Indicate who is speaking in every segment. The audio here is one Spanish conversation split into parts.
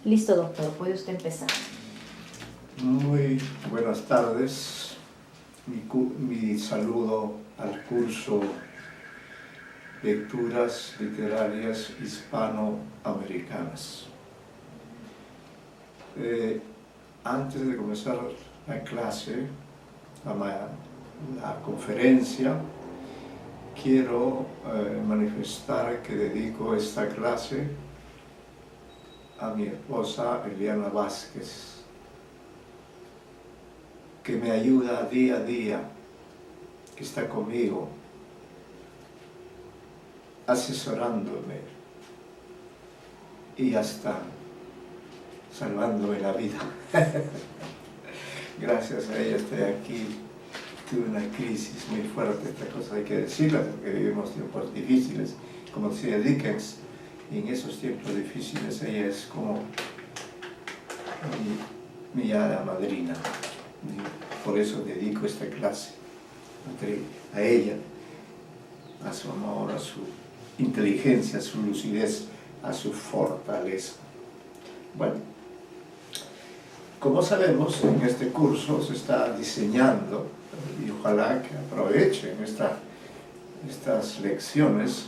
Speaker 1: Listo, doctor, puede usted empezar.
Speaker 2: Muy buenas tardes. Mi saludo al curso Lecturas Literarias Hispanoamericanas. Antes de comenzar la clase, la conferencia, quiero manifestar que dedico esta clase a mi esposa Eliana Vázquez, que me ayuda día a día, que está conmigo, asesorándome y hasta salvándome la vida. Gracias a ella estoy aquí. Tuve una crisis muy fuerte, esta cosa hay que decirla, porque vivimos tiempos difíciles, como decía Dickens, y en esos tiempos difíciles ella es como mi hada madrina. Por eso dedico esta clase a ella, a su amor, a su inteligencia, a su lucidez, a su fortaleza. Bueno, como sabemos, en este curso se está diseñando, y ojalá que aprovechen estas lecciones,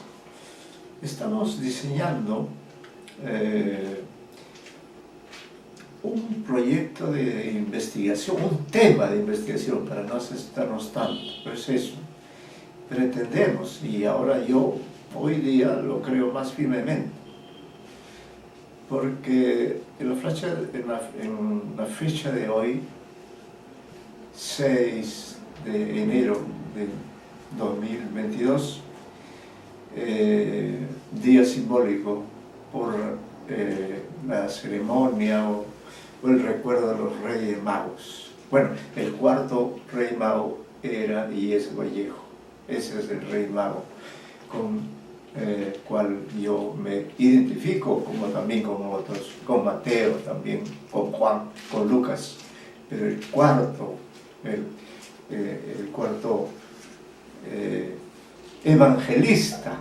Speaker 2: estamos diseñando un proyecto de investigación, un tema de investigación, para no asustarnos tanto. Pues eso, pretendemos, y ahora yo hoy día lo creo más firmemente, porque en la fecha de hoy, 6 de enero de 2022, día simbólico por la ceremonia o el recuerdo de los Reyes Magos. Bueno, el cuarto Rey Mago era y es Vallejo. Ese es el Rey Mago con el cual yo me identifico, como también con otros, con Mateo también, con Juan, con Lucas. Pero el cuarto evangelista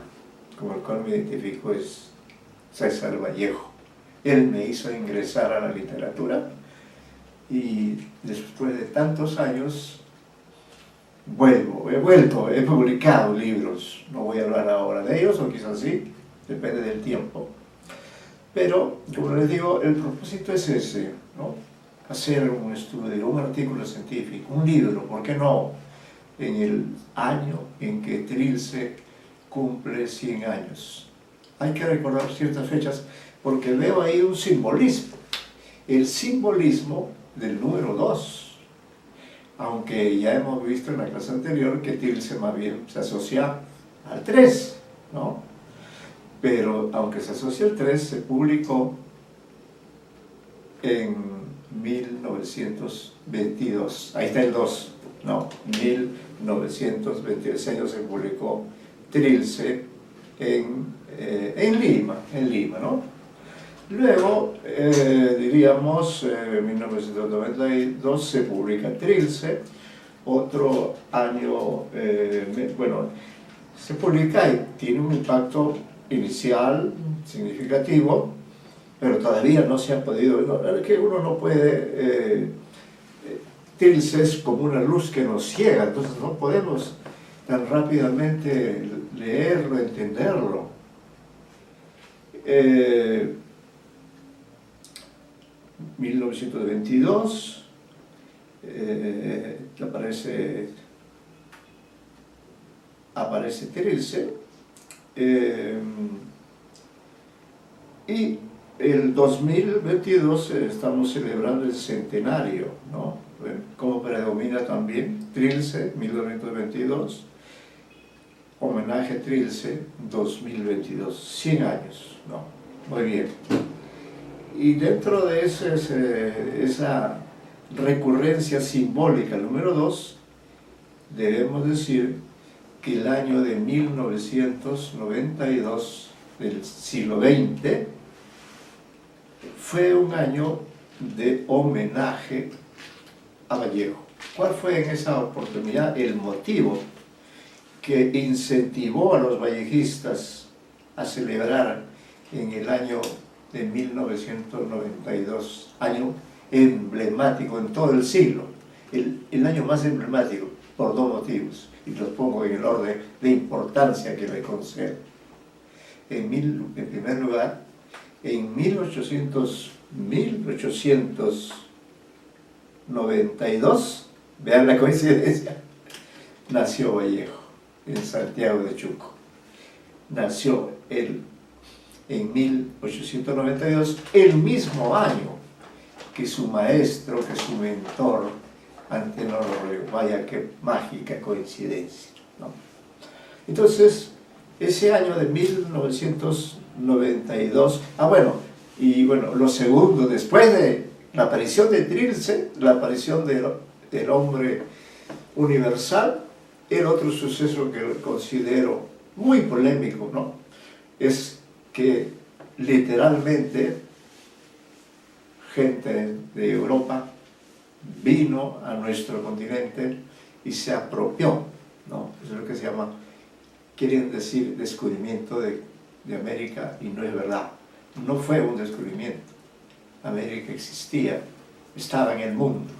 Speaker 2: con el cual me identifico es César Vallejo. Él me hizo ingresar a la literatura y después de tantos años he publicado libros. No voy a hablar ahora de ellos, o quizás sí, depende del tiempo. Pero, como les digo, el propósito es ese, ¿no? Hacer un estudio, un artículo científico, un libro, ¿por qué no? En el año en que Trilce cumple 100 años. Hay que recordar ciertas fechas porque veo ahí un simbolismo. El simbolismo del número 2. Aunque ya hemos visto en la clase anterior que Trilce más bien se asocia al 3, ¿no? Pero aunque se asocia al 3, se publicó en 1922. Ahí está el 2, no, 1922 años se publicó Trilce en Lima, ¿no? Luego, diríamos, en 1992 se publica Trilce, otro año, se publica y tiene un impacto inicial significativo, pero todavía no se ha podido, es que uno no puede, Trilce es como una luz que nos ciega, entonces no podemos tan rápidamente leerlo, entenderlo. 1922 aparece Trilce, y el 2022 estamos celebrando el centenario, ¿no? Como predomina también Trilce, 1922, homenaje a Trilce, 2022, 100 años, ¿no? Muy bien. Y dentro de esa recurrencia simbólica número 2, debemos decir que el año de 1992 del siglo XX fue un año de homenaje a Vallejo. ¿Cuál fue en esa oportunidad el motivo que incentivó a los vallejistas a celebrar en el año de 1992, año emblemático en todo el siglo, el año más emblemático, por dos motivos, y los pongo en el orden de importancia que le concedo. En primer lugar, en 1892, vean la coincidencia, nació Vallejo, en Santiago de Chuco. Nació él en 1892, el mismo año que su maestro, que su mentor, Antenor Orrego. Vaya qué mágica coincidencia, ¿no? Entonces, ese año de 1992, lo segundo, después de la aparición de Trilce, la aparición del hombre universal, el otro suceso que considero muy polémico, ¿no?, es que literalmente gente de Europa vino a nuestro continente y se apropió, ¿no? Eso es lo que se llama, quieren decir, descubrimiento de América, y no es verdad. No fue un descubrimiento. América existía, estaba en el mundo.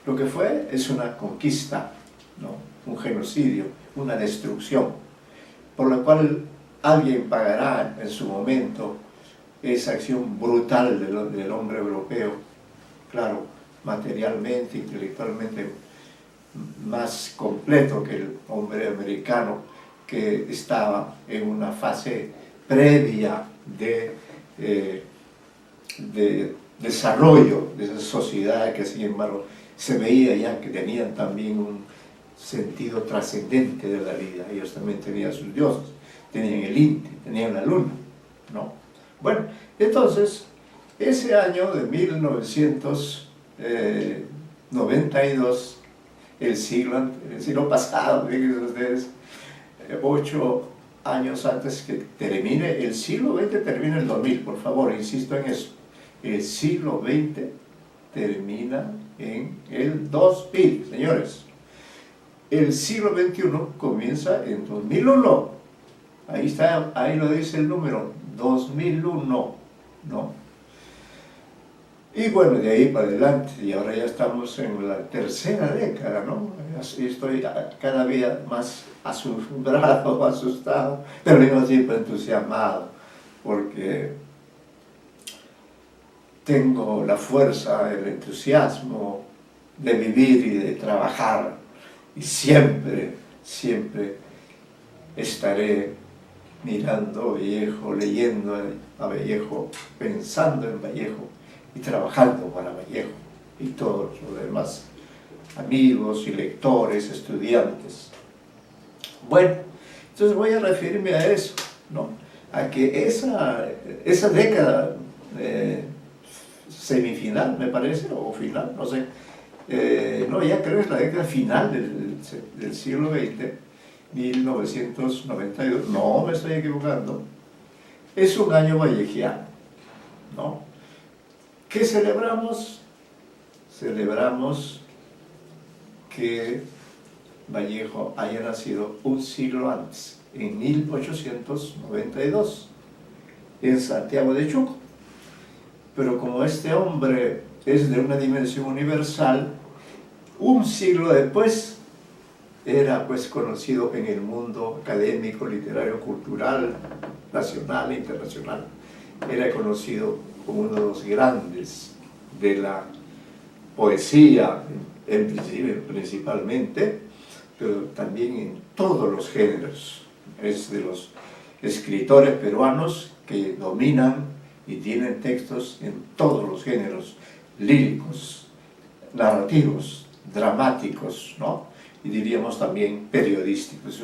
Speaker 2: Lo que fue es una conquista, ¿no?, un genocidio, una destrucción, por la cual alguien pagará en su momento esa acción brutal del hombre europeo, claro, materialmente, intelectualmente más completo que el hombre americano, que estaba en una fase previa de desarrollo de esa sociedad, que sin embargo se veía ya que tenían también un sentido trascendente de la vida. Ellos también tenían sus dioses, tenían el Inti, tenían la luna, ¿no? Bueno, entonces, ese año de 1992, el siglo pasado, fíjense ustedes, 8 años antes que termine el siglo XX, termina el 2000, por favor, insisto en eso. El siglo XX termina en el 2000, señores. El siglo XXI comienza en 2001. Ahí está, ahí lo dice el número, 2001, ¿no? Y bueno, de ahí para adelante, y ahora ya estamos en la tercera década, ¿no? Estoy cada día más asombrado, asustado, pero yo siempre entusiasmado, porque tengo la fuerza, el entusiasmo de vivir y de trabajar, y siempre, siempre estaré mirando a Vallejo, leyendo a Vallejo, pensando en Vallejo y trabajando para Vallejo y todos los demás amigos y lectores, estudiantes. Bueno, entonces voy a referirme a eso, ¿no?, a que esa década semifinal, me parece, o final, no sé, no, ya creo que es la década final del siglo XX, 1992, no me estoy equivocando, es un año vallejiano, ¿no? ¿Qué celebramos? Celebramos que Vallejo haya nacido un siglo antes, en 1892, en Santiago de Chuco. Pero como este hombre es de una dimensión universal, un siglo después era pues conocido en el mundo académico, literario, cultural, nacional e internacional. Era conocido como uno de los grandes de la poesía, principalmente, pero también en todos los géneros. Es de los escritores peruanos que dominan y tienen textos en todos los géneros, líricos, narrativos, dramáticos, ¿no?, y diríamos también periodísticos.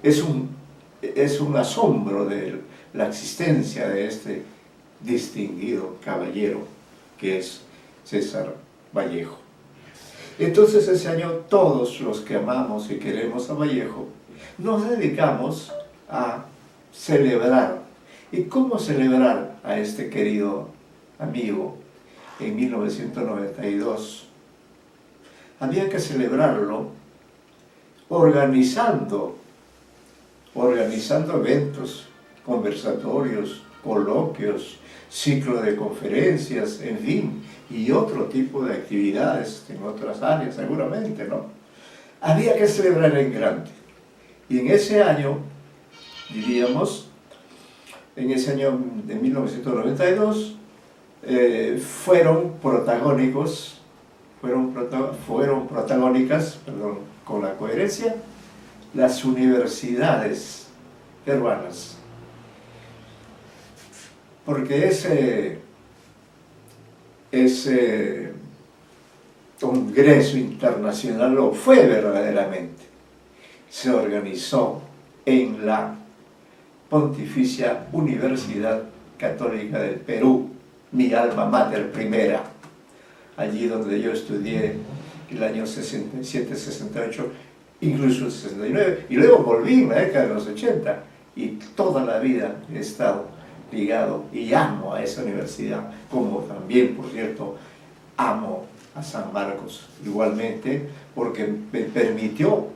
Speaker 2: Es un asombro de la existencia de este distinguido caballero que es César Vallejo. Entonces, ese año todos los que amamos y queremos a Vallejo nos dedicamos a celebrar. ¿Y cómo celebrar a este querido amigo en 1992? Había que celebrarlo organizando eventos, conversatorios, coloquios, ciclo de conferencias, en fin, y otro tipo de actividades en otras áreas seguramente, ¿no? Había que celebrar en grande. Y en ese año, diríamos, en ese año de 1992, fueron protagónicas, perdón, con la coherencia, las universidades peruanas. Porque ese congreso internacional lo fue verdaderamente. Se organizó en la Pontificia Universidad Católica del Perú, mi alma mater primera, allí donde yo estudié el año 67, 68, incluso el 69, y luego volví en la década de los 80, y toda la vida he estado ligado y amo a esa universidad, como también, por cierto, amo a San Marcos, igualmente, porque me permitió,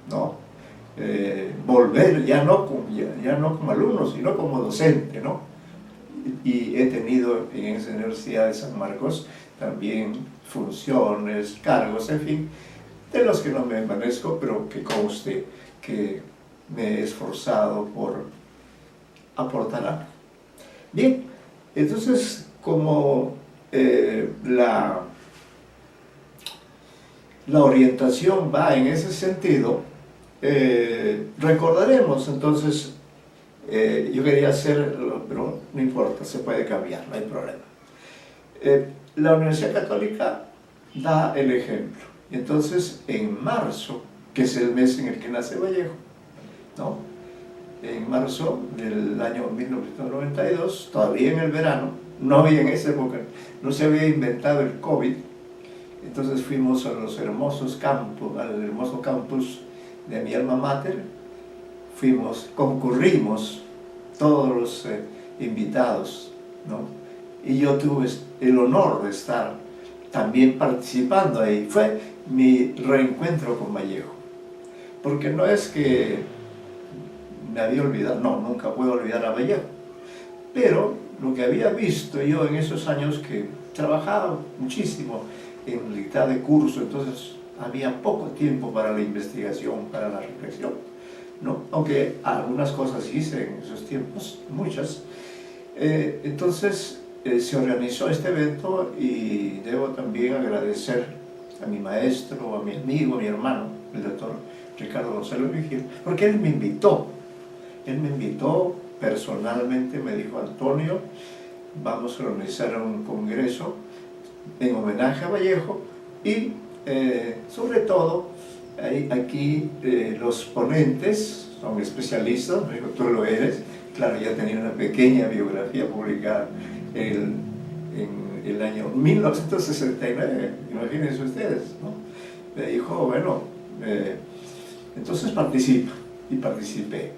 Speaker 2: ¿no? Volver ya no como alumno, sino como docente, ¿no? Y he tenido en esa Universidad de San Marcos también funciones, cargos, en fin, de los que no me envanezco, pero que conste que me he esforzado por aportar algo. Bien, entonces, como la orientación va en ese sentido, recordaremos entonces, yo quería hacerlo, pero no importa, se puede cambiar, no hay problema. La Universidad Católica da el ejemplo. Entonces, en marzo, que es el mes en el que nace Vallejo, ¿no? En marzo del año 1992, todavía en el verano, no había en esa época, no se había inventado el COVID, entonces fuimos a los hermosos campos, al hermoso campus de mi alma mater, concurrimos todos los invitados, ¿no? Y yo tuve el honor de estar también participando ahí. Fue mi reencuentro con Vallejo, porque no es que me había olvidado, no, nunca puedo olvidar a Vallejo, pero lo que había visto yo en esos años, que trabajaba muchísimo en dictar de curso, entonces había poco tiempo para la investigación, para la reflexión, ¿no? Aunque algunas cosas hice en esos tiempos, muchas. Entonces se organizó este evento y debo también agradecer a mi maestro, a mi amigo, a mi hermano, el doctor Ricardo Gonzalo Vigil, porque él me invitó personalmente, me dijo: Antonio, vamos a organizar un congreso en homenaje a Vallejo y sobre todo aquí los ponentes son especialistas. Me dijo: tú lo eres. Claro, ya tenía una pequeña biografía publicada en el año 1969, imagínense ustedes, ¿no? Me dijo: bueno, entonces participa, y participé.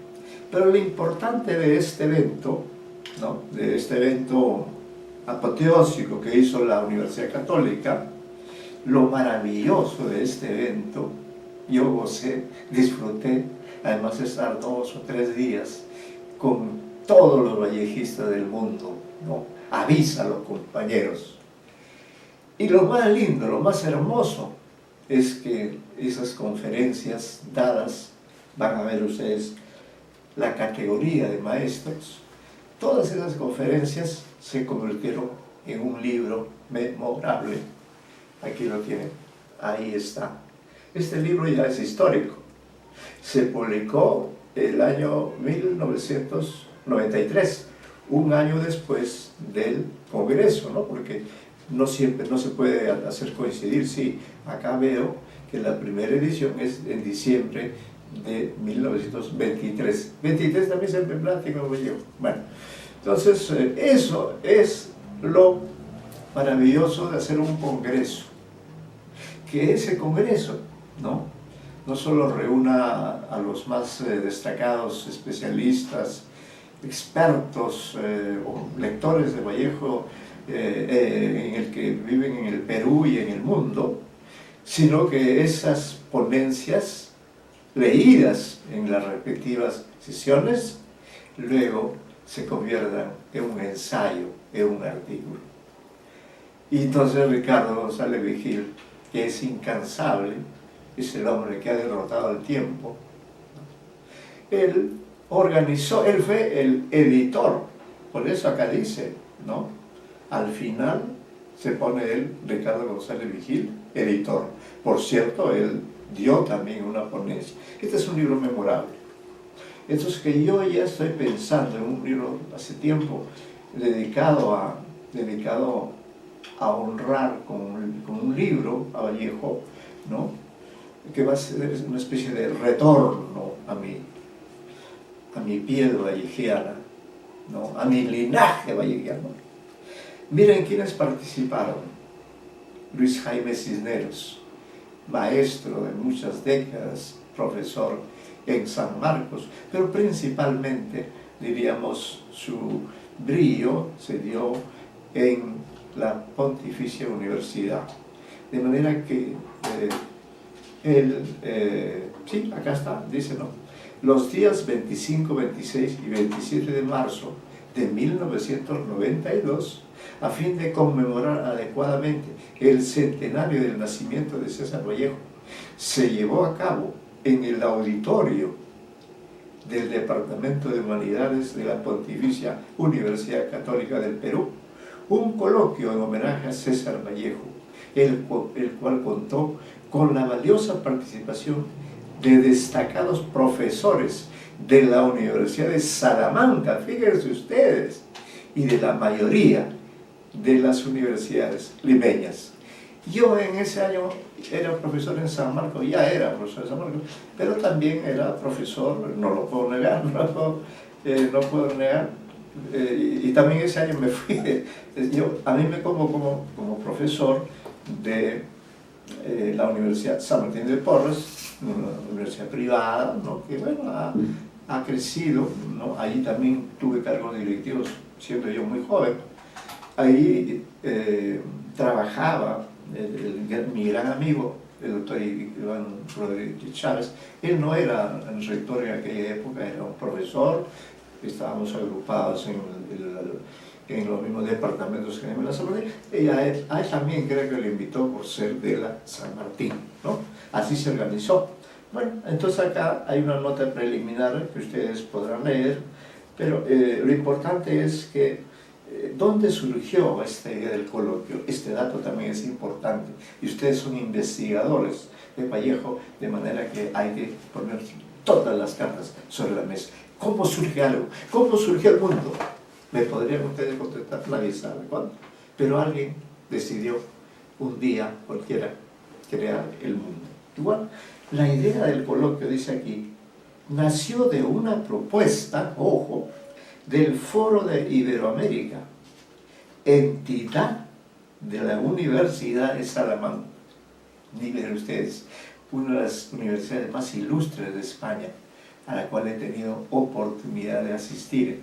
Speaker 2: Pero lo importante de este evento, ¿no? De este evento apoteósico que hizo la Universidad Católica, lo maravilloso de este evento, yo gocé, disfruté, además de estar 2 o 3 días con todos los vallejistas del mundo, ¿no? Avísalo, compañeros. Y lo más lindo, lo más hermoso, es que esas conferencias dadas, van a ver ustedes la categoría de maestros, todas esas conferencias se convirtieron en un libro memorable. Aquí lo tienen, ahí está. Este libro ya es histórico. Se publicó el año 1993, un año después del Congreso, ¿no? Porque no siempre, no se puede hacer coincidir. Sí, acá veo que la primera edición es en diciembre de 1923. 23 también es el emblemático de Vallejo. Bueno, entonces eso es lo maravilloso de hacer un congreso. Que ese congreso, ¿no? No solo reúna a los más destacados especialistas, expertos o lectores de Vallejo en el que viven en el Perú y en el mundo, sino que esas ponencias leídas en las respectivas sesiones luego se conviertan en un ensayo, en un artículo. Y entonces Ricardo González Vigil, que es incansable, es el hombre que ha derrotado el tiempo, él organizó, él fue el editor, por eso acá dice, ¿no? Al final se pone él, Ricardo González Vigil, editor. Por cierto, él dio también una ponencia. Este es un libro memorable. Entonces que yo ya estoy pensando en un libro hace tiempo dedicado a honrar con un libro a Vallejo, ¿no? Que va a ser una especie de retorno a mi piel vallejiana, ¿no? A mi linaje vallejiano. Miren quiénes participaron. Luis Jaime Cisneros, maestro de muchas décadas, profesor en San Marcos, pero principalmente, diríamos, su brillo se dio en la Pontificia Universidad. De manera que sí, acá está, dice, ¿no? Los días 25, 26 y 27 de marzo de 1992, a fin de conmemorar adecuadamente el centenario del nacimiento de César Vallejo, se llevó a cabo en el auditorio del Departamento de Humanidades de la Pontificia Universidad Católica del Perú un coloquio en homenaje a César Vallejo, el cual contó con la valiosa participación de destacados profesores de la Universidad de Salamanca, fíjense ustedes, y de la mayoría de las universidades limeñas. Yo en ese año era profesor en San Marcos, ya era profesor en San Marcos, pero también era profesor, no lo puedo negar, no puedo negar, y también ese año me fui, a mí me como profesor de la Universidad San Martín de Porres, una universidad privada, ¿no? Que bueno, ha crecido, ¿no? Allí también tuve cargos directivos siendo yo muy joven. Ahí trabajaba mi gran amigo, el doctor Iván Rodríguez Chávez. Él no era el rector en aquella época, era un profesor. Estábamos agrupados en los mismos departamentos que en la San Martín, y a él también creo que le invitó por ser de la San Martín, ¿no? Así se organizó. Bueno, entonces acá hay una nota preliminar que ustedes podrán leer, pero lo importante es que ¿dónde surgió esta idea del coloquio? Este dato también es importante, y ustedes son investigadores de Vallejo, de manera que hay que poner todas las cartas sobre la mesa. ¿Cómo surge algo? ¿Cómo surgió el mundo? Me podrían ustedes contestar, nadie sabe cuándo, pero alguien decidió un día cualquiera crear el mundo. Igual, la idea del coloquio, dice aquí, nació de una propuesta, ojo, del Foro de Iberoamérica, entidad de la Universidad de Salamanca. Miren ustedes, una de las universidades más ilustres de España, a la cual he tenido oportunidad de asistir,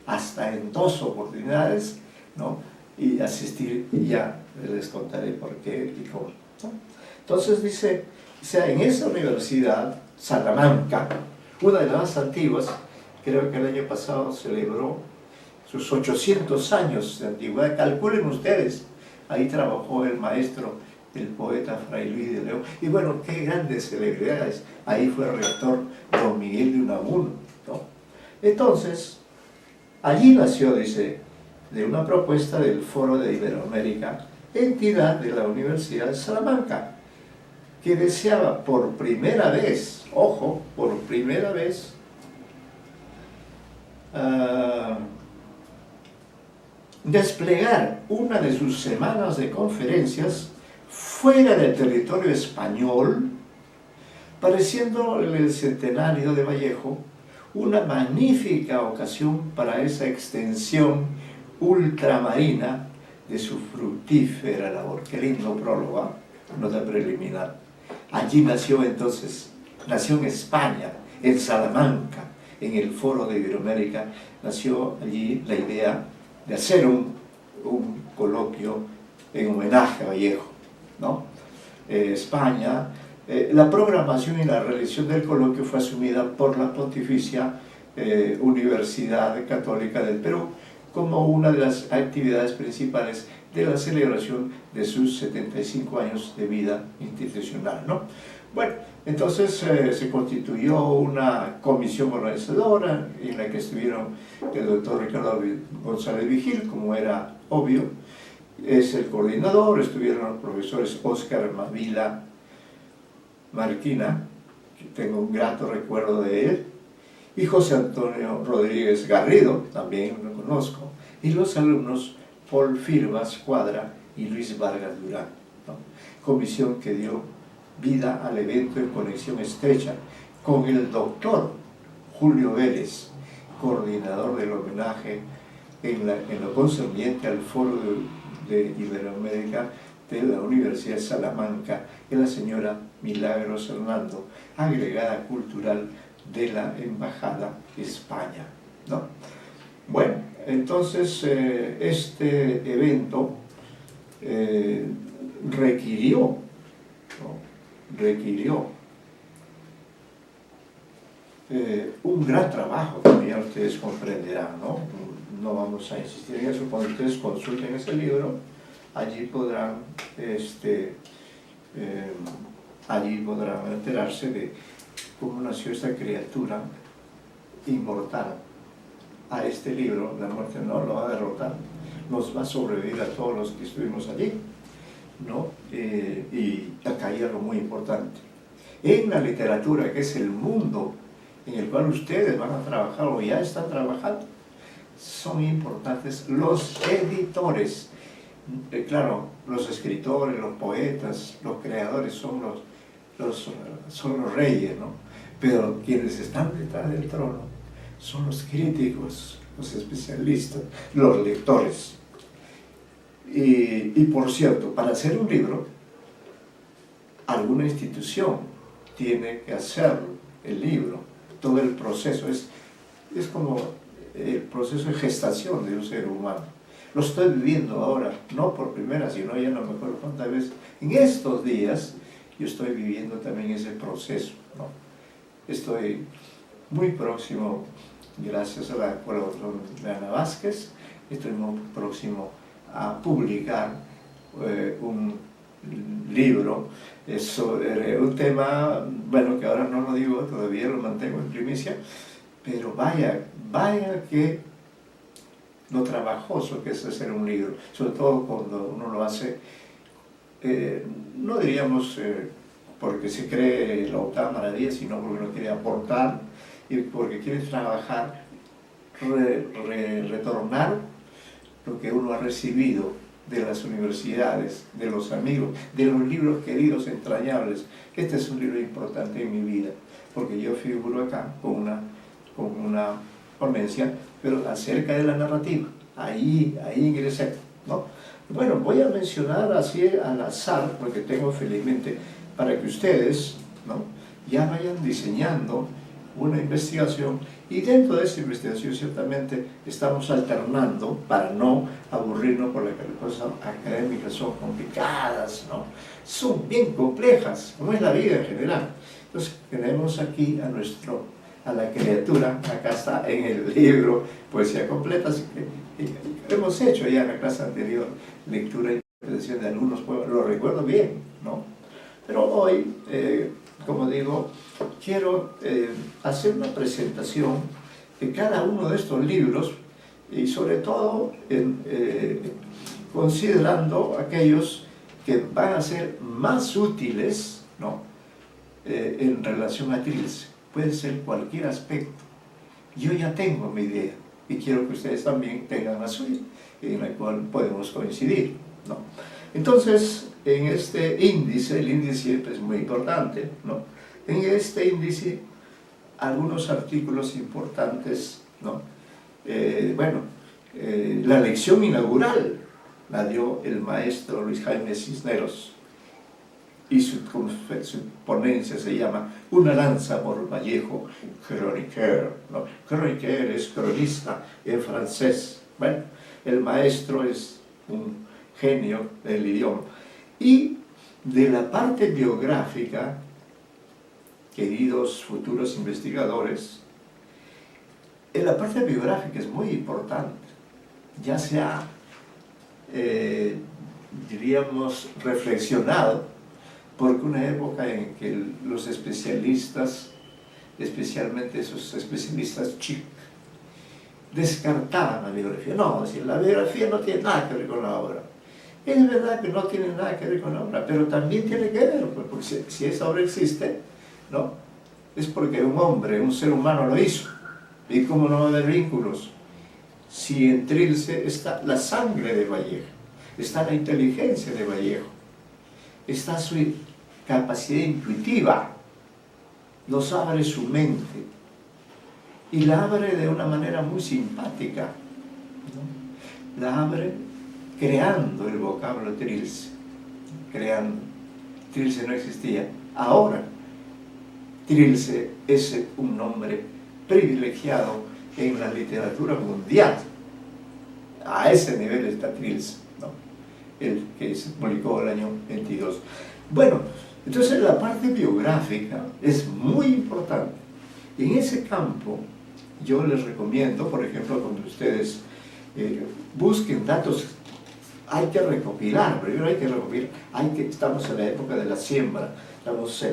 Speaker 2: hasta en 2 oportunidades, ¿no? Y asistir, ya les contaré por qué y cómo, ¿no? Entonces dice, o sea, en esa universidad, Salamanca, una de las más antiguas, creo que el año pasado celebró sus 800 años de antigüedad. Calculen ustedes, ahí trabajó el maestro, el poeta Fray Luis de León, y bueno, qué grandes celebridades. Ahí fue el rector don Miguel de Unamuno, ¿no? Entonces, allí nació, dice, de una propuesta del Foro de Iberoamérica, entidad de la Universidad de Salamanca, que deseaba por primera vez, ojo, por primera vez, desplegar una de sus semanas de conferencias fuera del territorio español, pareciendo el centenario de Vallejo una magnífica ocasión para esa extensión ultramarina de su fructífera labor. Qué lindo prólogo, ¿eh? Nota preliminar. Allí nació entonces, nació en España, en Salamanca, en el Foro de Iberoamérica, nació allí la idea de hacer un coloquio en homenaje a Vallejo, ¿no? España, la programación y la realización del coloquio fue asumida por la Pontificia Universidad Católica del Perú como una de las actividades principales de la celebración de sus 75 años de vida institucional, ¿no? Bueno, entonces se constituyó una comisión organizadora en la que estuvieron el doctor Ricardo González Vigil, como era obvio, es el coordinador, estuvieron los profesores Óscar Mavila Marquina, que tengo un grato recuerdo de él, y José Antonio Rodríguez Garrido, también lo conozco, y los alumnos Paul Firmas Cuadra y Luis Vargas Durán, ¿no? Comisión que dio vida al evento en conexión estrecha con el doctor Julio Vélez, coordinador del homenaje en lo concerniente al Foro de Iberoamérica de la Universidad de Salamanca, y la señora Milagros Hernando, agregada cultural de la Embajada de España, ¿no? Bueno, entonces este evento requirió un gran trabajo, como ya ustedes comprenderán, ¿no? No vamos a insistir en eso. Cuando ustedes consulten ese libro, allí podrán enterarse de cómo nació esta criatura inmortal. A este libro, la muerte no lo va a derrotar, nos va a sobrevivir a todos los que estuvimos allí, ¿no? Y acá hay algo muy importante. En la literatura, que es el mundo en el cual ustedes van a trabajar o ya están trabajando, son importantes los editores. Claro, los escritores, los poetas, los creadores son los reyes, ¿no? Pero quienes están detrás del trono son los críticos, los especialistas, los lectores. Y por cierto, para hacer un libro, alguna institución tiene que hacer el libro. Todo el proceso es como el proceso de gestación de un ser humano. Lo estoy viviendo ahora, no por primera, sino ya no me acuerdo cuántas veces. En estos días yo estoy viviendo también ese proceso, ¿no? Estoy muy próximo, gracias a la colaboración de Ana Vázquez, estoy muy próximo a publicar un libro sobre un tema, bueno, que ahora no lo digo, todavía lo mantengo en primicia, pero vaya que lo trabajoso que es hacer un libro, sobre todo cuando uno lo hace, no diríamos porque se cree la octava maravilla, sino porque uno quiere aportar y porque quiere trabajar, retornar lo que uno ha recibido de las universidades, de los amigos, de los libros queridos, entrañables. Este es un libro importante en mi vida, porque yo figuro acá con una ponencia, pero acerca de la narrativa. Ahí ingresé, ¿no? Bueno, voy a mencionar así al azar, porque tengo felizmente, para que ustedes, ¿no?, ya vayan diseñando una investigación, y dentro de esa investigación ciertamente estamos alternando para no aburrirnos, porque las cosas académicas son complicadas, ¿no? Son bien complejas, como es la vida en general. Entonces tenemos aquí a la criatura, acá está en el libro Poesía Completa, así que hemos hecho ya en la clase anterior lectura e interpretación de algunos poemas, lo recuerdo bien, ¿no? Pero hoy, como digo, quiero hacer una presentación de cada uno de estos libros, y sobre todo considerando aquellos que van a ser más útiles, ¿no?, en relación a Trilce. Puede ser cualquier aspecto. Yo ya tengo mi idea y quiero que ustedes también tengan la suya, en la cual podemos coincidir, ¿no? Entonces, en este índice, el índice siempre es muy importante, ¿no? En este índice, algunos artículos importantes, ¿no? La lección inaugural la dio el maestro Luis Jaime Cisneros, y su ponencia se llama Una lanza por Vallejo, chroniqueur, ¿no? Chroniqueur es cronista en francés. Bueno, el maestro es un genio del idioma. Y de la parte biográfica, queridos futuros investigadores, en la parte biográfica es muy importante. Ya se ha, diríamos, reflexionado, porque una época en que los especialistas, especialmente esos especialistas chicos, descartaban la biografía. No, es decir, la biografía no tiene nada que ver con la obra. Es verdad que no tiene nada que ver con la obra, pero también tiene que ver, porque si esa obra existe, ¿no?, es porque un hombre, un ser humano lo hizo. ¿Y cómo no va a haber vínculos? Si en Trilce está la sangre de Vallejo, está la inteligencia de Vallejo, está su capacidad intuitiva, nos abre su mente y la abre de una manera muy simpática, ¿no? La abre creando el vocablo Trilce, creando. Trilce no existía. Ahora, Trilce es un nombre privilegiado en la literatura mundial. A ese nivel está Trilce, ¿no?, el que se publicó el año 22. Bueno, entonces la parte biográfica es muy importante. En ese campo yo les recomiendo, por ejemplo, cuando ustedes busquen datos, hay que recopilar, primero hay que recopilar, estamos en la época de la siembra, estamos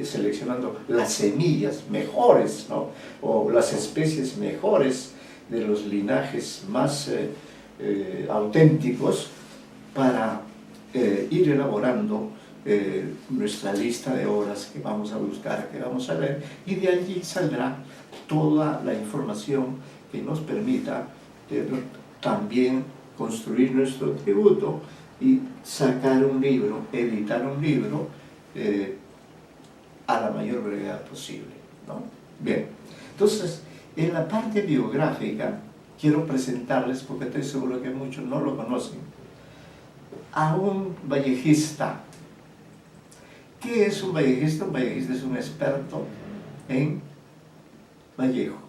Speaker 2: seleccionando las semillas mejores, ¿no?, o las especies mejores de los linajes más auténticos para ir elaborando nuestra lista de obras que vamos a buscar, que vamos a leer, y de allí saldrá toda la información que nos permita también construir nuestro tributo y sacar un libro, editar un libro a la mayor brevedad posible, ¿no? Bien, entonces, en la parte biográfica quiero presentarles, porque estoy seguro que muchos no lo conocen, a un vallejista. ¿Qué es un vallejista? Un vallejista es un experto en Vallejo,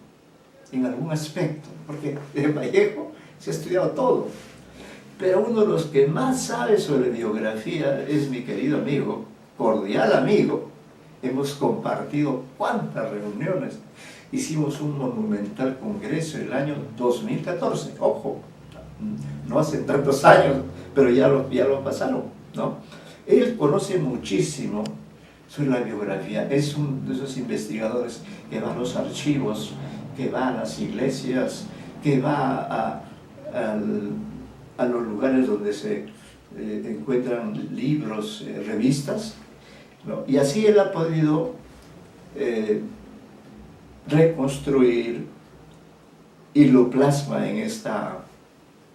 Speaker 2: en algún aspecto, porque en Vallejo se ha estudiado todo. Pero uno de los que más sabe sobre biografía es mi querido amigo, cordial amigo. Hemos compartido cuántas reuniones. Hicimos un monumental congreso el año 2014, ojo, no hace tantos años, pero ya lo pasaron, ¿no? Él conoce muchísimo sobre la biografía, es uno de esos investigadores que va a los archivos, que va a las iglesias, que va a los lugares donde se encuentran libros, revistas, ¿no? Y así él ha podido reconstruir, y lo plasma en esta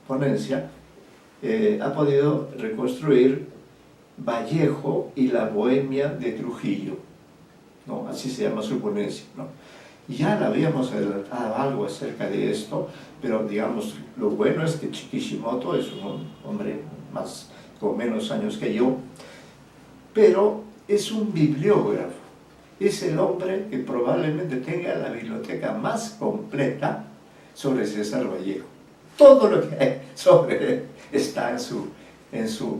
Speaker 2: ponencia, ha podido reconstruir Vallejo y la Bohemia de Trujillo, ¿no? Así se llama su ponencia, ¿no? Ya le habíamos adelantado algo acerca de esto, pero digamos, lo bueno es que Kishimoto es un hombre con menos años que yo, pero es un bibliógrafo, es el hombre que probablemente tenga la biblioteca más completa sobre César Vallejo. Todo lo que hay sobre él está en su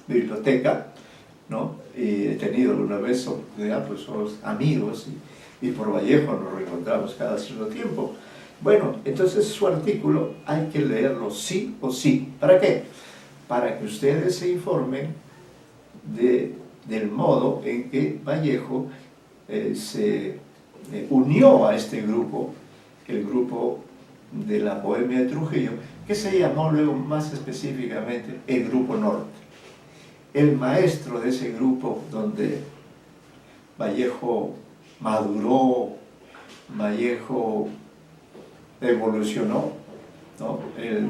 Speaker 2: biblioteca, ¿no? Y he tenido una vez oportunidad, pues somos amigos y por Vallejo nos reencontramos cada cierto tiempo. Bueno, entonces su artículo hay que leerlo sí o sí. ¿Para qué? Para que ustedes se informen del modo en que Vallejo se unió a este grupo, el grupo de la Bohemia de Trujillo, que se llamó luego más específicamente el Grupo Norte. El maestro de ese grupo, donde Vallejo maduró, Vallejo evolucionó, ¿no? El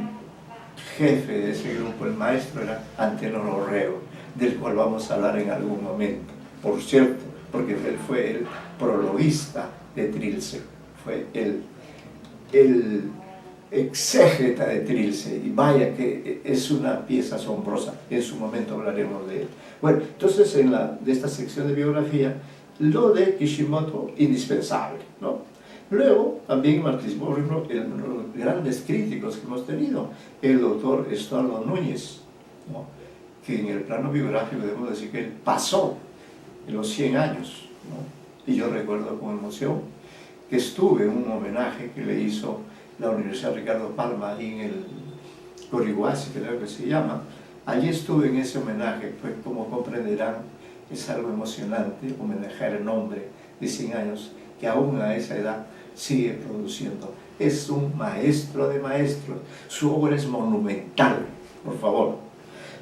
Speaker 2: jefe de ese grupo, el maestro, era Antenor Orrego, del cual vamos a hablar en algún momento, por cierto, porque él fue el prologuista de Trilce, fue el exégeta de Trilce, y vaya que es una pieza asombrosa, en su momento hablaremos de él. Bueno, entonces de esta sección de biografía, lo de Kishimoto, indispensable, ¿no? Luego, también participó, por ejemplo, en los grandes críticos que hemos tenido, el doctor Estuardo Núñez, ¿no?, que en el plano biográfico debemos decir que él pasó en los 100 años, ¿no? Y yo recuerdo con emoción que estuve en un homenaje que le hizo la Universidad Ricardo Palma ahí en el Corihuasi, creo que se llama. Allí estuve en ese homenaje, pues como comprenderán, es algo emocionante homenajear el hombre de 100 años que aún a esa edad sigue produciendo. Es un maestro de maestros, su obra es monumental, por favor.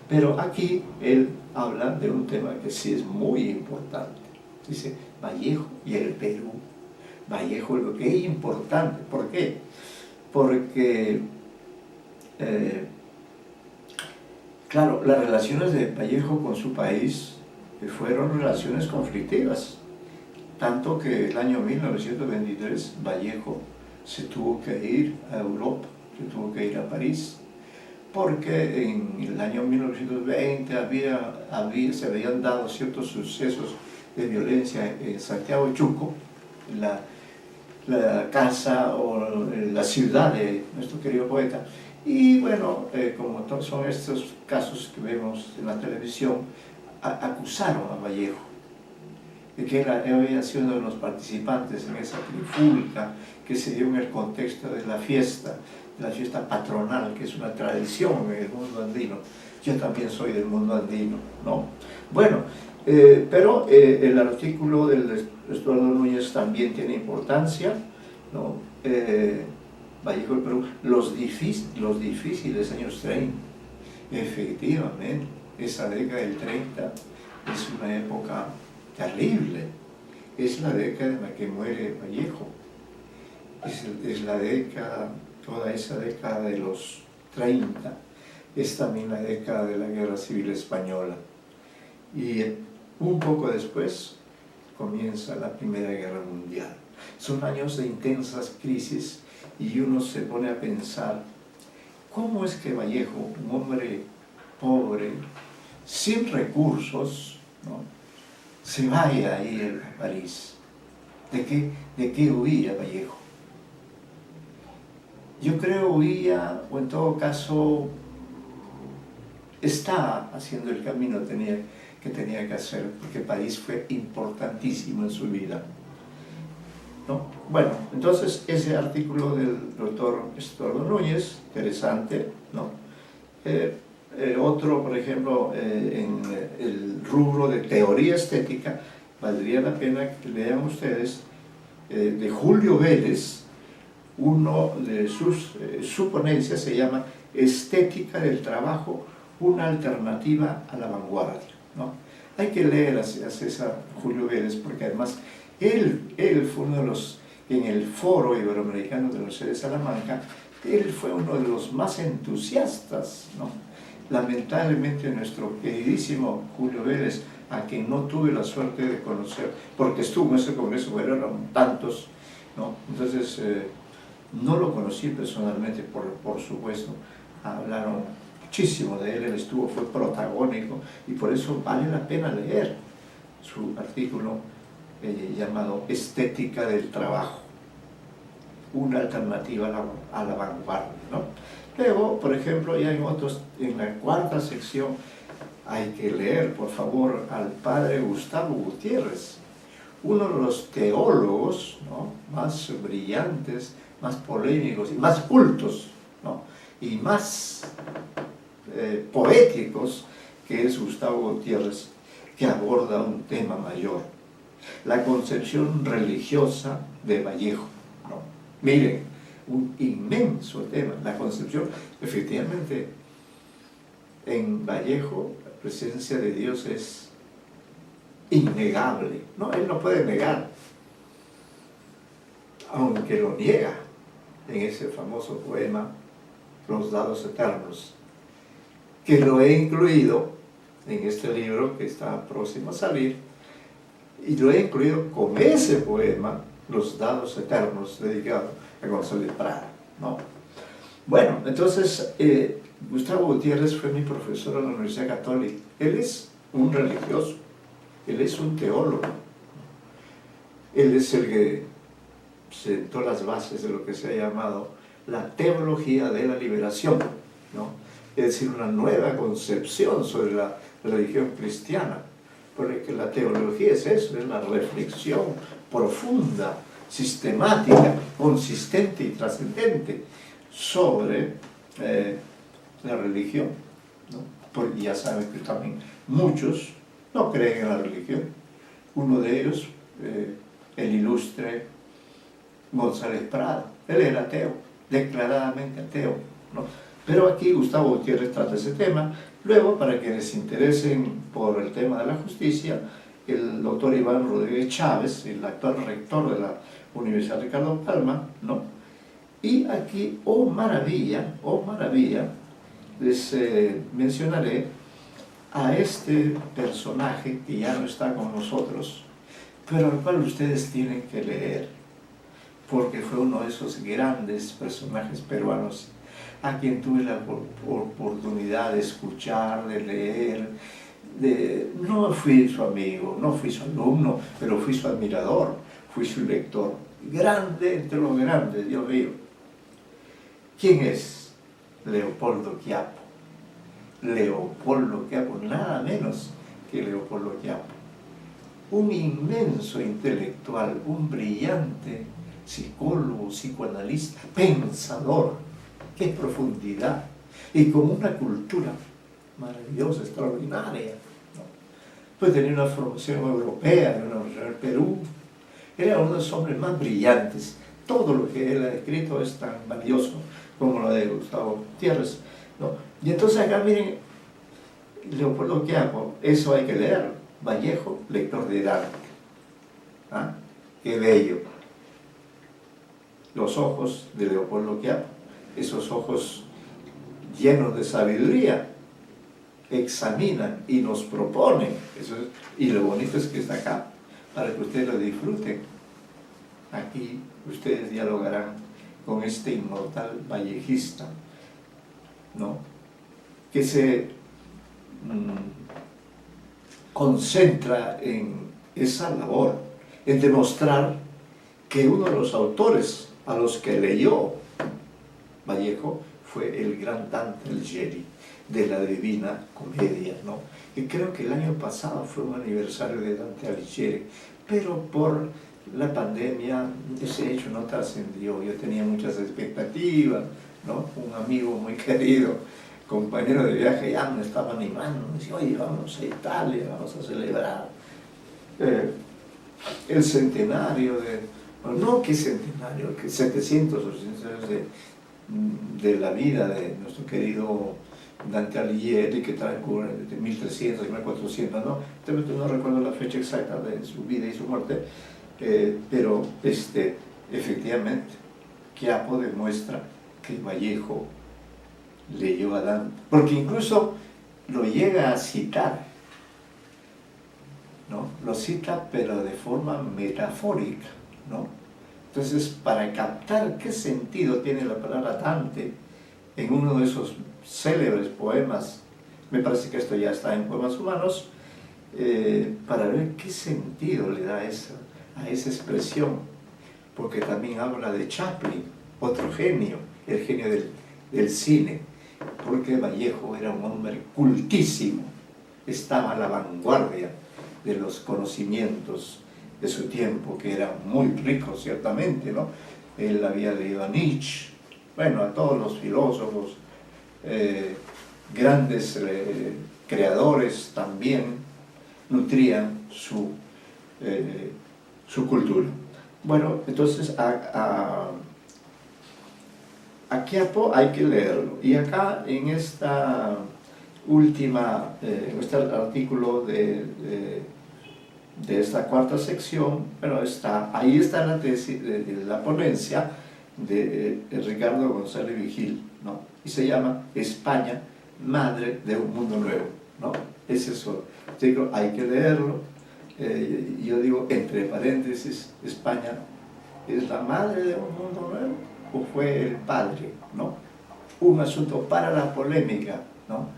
Speaker 2: Pero aquí él habla de un tema que sí es muy importante. Dice, Vallejo y el Perú. Vallejo, lo que es importante. ¿Por qué? Porque, claro, las relaciones de Vallejo con su país fueron relaciones conflictivas. Tanto que el año 1923 Vallejo se tuvo que ir a Europa, se tuvo que ir a París, porque en el año 1920 se habían dado ciertos sucesos de violencia en Santiago de Chuco, la casa o la ciudad de nuestro querido poeta. Y bueno, como son estos casos que vemos en la televisión, acusaron a Vallejo de que él había sido uno de los participantes en esa trifulca que se dio en el contexto de la fiesta patronal, que es una tradición en el mundo andino. Yo también soy del mundo andino, ¿no? Bueno, pero el artículo del Estuardo Núñez también tiene importancia, ¿no? Vallejo del Perú, los difíciles años 30, efectivamente, esa década del 30 es una época terrible, es la década en la que muere Vallejo, es la década, toda esa década de los 30, es también la década de la Guerra Civil Española. Y un poco después comienza la Primera Guerra Mundial. Son años de intensas crisis y uno se pone a pensar, ¿cómo es que Vallejo, un hombre pobre, sin recursos, ¿no?, se vaya a ir a París? ¿De qué huía Vallejo? Yo creo huía, o en todo caso está haciendo el camino que tenía que hacer, porque París fue importantísimo en su vida, ¿no? Bueno, entonces ese artículo del doctor Estuardo Núñez, interesante, ¿no? Otro, por ejemplo, en el rubro de teoría estética, valdría la pena que lean ustedes de Julio Vélez, uno de su ponencia se llama Estética del Trabajo, una alternativa a la vanguardia, ¿no? Hay que leer a César Julio Vélez, porque además él fue uno de los, en el Foro Iberoamericano de la Universidad de Salamanca, él fue uno de los más entusiastas, ¿no? Lamentablemente nuestro queridísimo Julio Vélez, a quien no tuve la suerte de conocer, porque estuvo en ese congreso, pero eran tantos, ¿no? Entonces no lo conocí personalmente, por supuesto, hablaron muchísimo de él, fue protagónico, y por eso vale la pena leer su artículo llamado Estética del Trabajo, una alternativa a la vanguardia, ¿no? Luego, por ejemplo, ya en la cuarta sección, hay que leer, por favor, al padre Gustavo Gutiérrez, uno de los teólogos, ¿no?, más brillantes, más polémicos y más cultos, ¿no?, y más poéticos, que es Gustavo Gutiérrez, que aborda un tema mayor, la concepción religiosa de Vallejo, ¿no? Miren, un inmenso tema, la concepción. Efectivamente, en Vallejo la presencia de Dios es innegable, ¿no? Él no puede negar, aunque lo niega en ese famoso poema Los Dados Eternos, que lo he incluido en este libro que está próximo a salir, y lo he incluido con ese poema, Los Dados Eternos, dedicado a Gonzalo de Prada, ¿no? Bueno, entonces Gustavo Gutiérrez fue mi profesor en la Universidad Católica. Él es un religioso, él es un teólogo, él es el que sentó las bases de lo que se ha llamado la teología de la liberación, ¿no? Es decir, una nueva concepción sobre la religión cristiana, porque la teología es eso, es la reflexión profunda sistemática, consistente y trascendente sobre la religión, ¿no? Porque ya saben que también muchos no creen en la religión. Uno de ellos, el ilustre González Prada, él era ateo, declaradamente ateo, ¿no? Pero aquí Gustavo Gutiérrez trata ese tema. Luego, para quienes se interesen por el tema de la justicia, el doctor Iván Rodríguez Chávez, el actual rector de la Universidad Ricardo Palma, ¿no? Y aquí, oh maravilla, les mencionaré a este personaje que ya no está con nosotros, pero al cual ustedes tienen que leer, porque fue uno de esos grandes personajes peruanos a quien tuve la oportunidad de escuchar, de leer. No fui su amigo, no fui su alumno, pero fui su admirador, fui su lector. Grande entre los grandes, Dios mío. ¿Quién es Leopoldo Quiapo? Leopoldo Quiapo, nada menos que Leopoldo Quiapo. Un inmenso intelectual, un brillante psicólogo, psicoanalista, pensador, qué profundidad, y con una cultura maravillosa, extraordinaria, ¿no? Pues tenía una formación europea, en una universidad del Perú, era uno de los hombres más brillantes. Todo lo que él ha escrito es tan valioso como lo de Gustavo Gutiérrez, ¿no? Y entonces acá miren, Leopoldo Quiapo, eso hay que leer. Vallejo, lector de Dante. ¿Ah? Qué bello. Los ojos de Leopoldo Quiapo, esos ojos llenos de sabiduría, examinan y nos proponen. Y lo bonito es que está acá, para que ustedes lo disfruten. Aquí ustedes dialogarán con este inmortal vallejista, ¿no? Que se concentra en esa labor, en demostrar que uno de los autores a los que leyó Vallejo fue el gran Dante Alighieri, de la Divina Comedia, ¿no? Y creo que el año pasado fue un aniversario de Dante Alighieri, pero por la pandemia ese hecho no trascendió. Yo tenía muchas expectativas, ¿no? Un amigo muy querido, compañero de viaje, ya me estaba animando, me decía, oye, vamos a Italia, vamos a celebrar el centenario de... No, ¿qué centenario? Que 700 o 800 años de la vida de nuestro querido Dante Alighieri, que transcurre de 1300 y 1400, ¿no? No recuerdo la fecha exacta de su vida y su muerte, pero efectivamente, Quiapo demuestra que Vallejo leyó a Dante, porque incluso lo llega a citar, ¿no? Lo cita, pero de forma metafórica, ¿no? Entonces, para captar qué sentido tiene la palabra Dante en uno de esos célebres poemas, me parece que esto ya está en Poemas Humanos, para ver qué sentido le da a esa expresión, porque también habla de Chaplin, otro genio, el genio del cine, porque Vallejo era un hombre cultísimo, estaba a la vanguardia de los conocimientos de su tiempo, que era muy rico ciertamente, ¿no? Él había leído a Nietzsche, bueno, a todos los filósofos, grandes creadores también nutrían su cultura. Bueno, entonces a Quiapo hay que leerlo. Y acá en esta última, en este artículo de esta cuarta sección, bueno, ahí está la tesis de la ponencia de Ricardo González Vigil, ¿no? Y se llama España, madre de un mundo nuevo, ¿no? Es eso. Digo, hay que leerlo. Yo digo, entre paréntesis, España es la madre de un mundo nuevo o fue el padre, ¿no? Un asunto para la polémica, ¿no?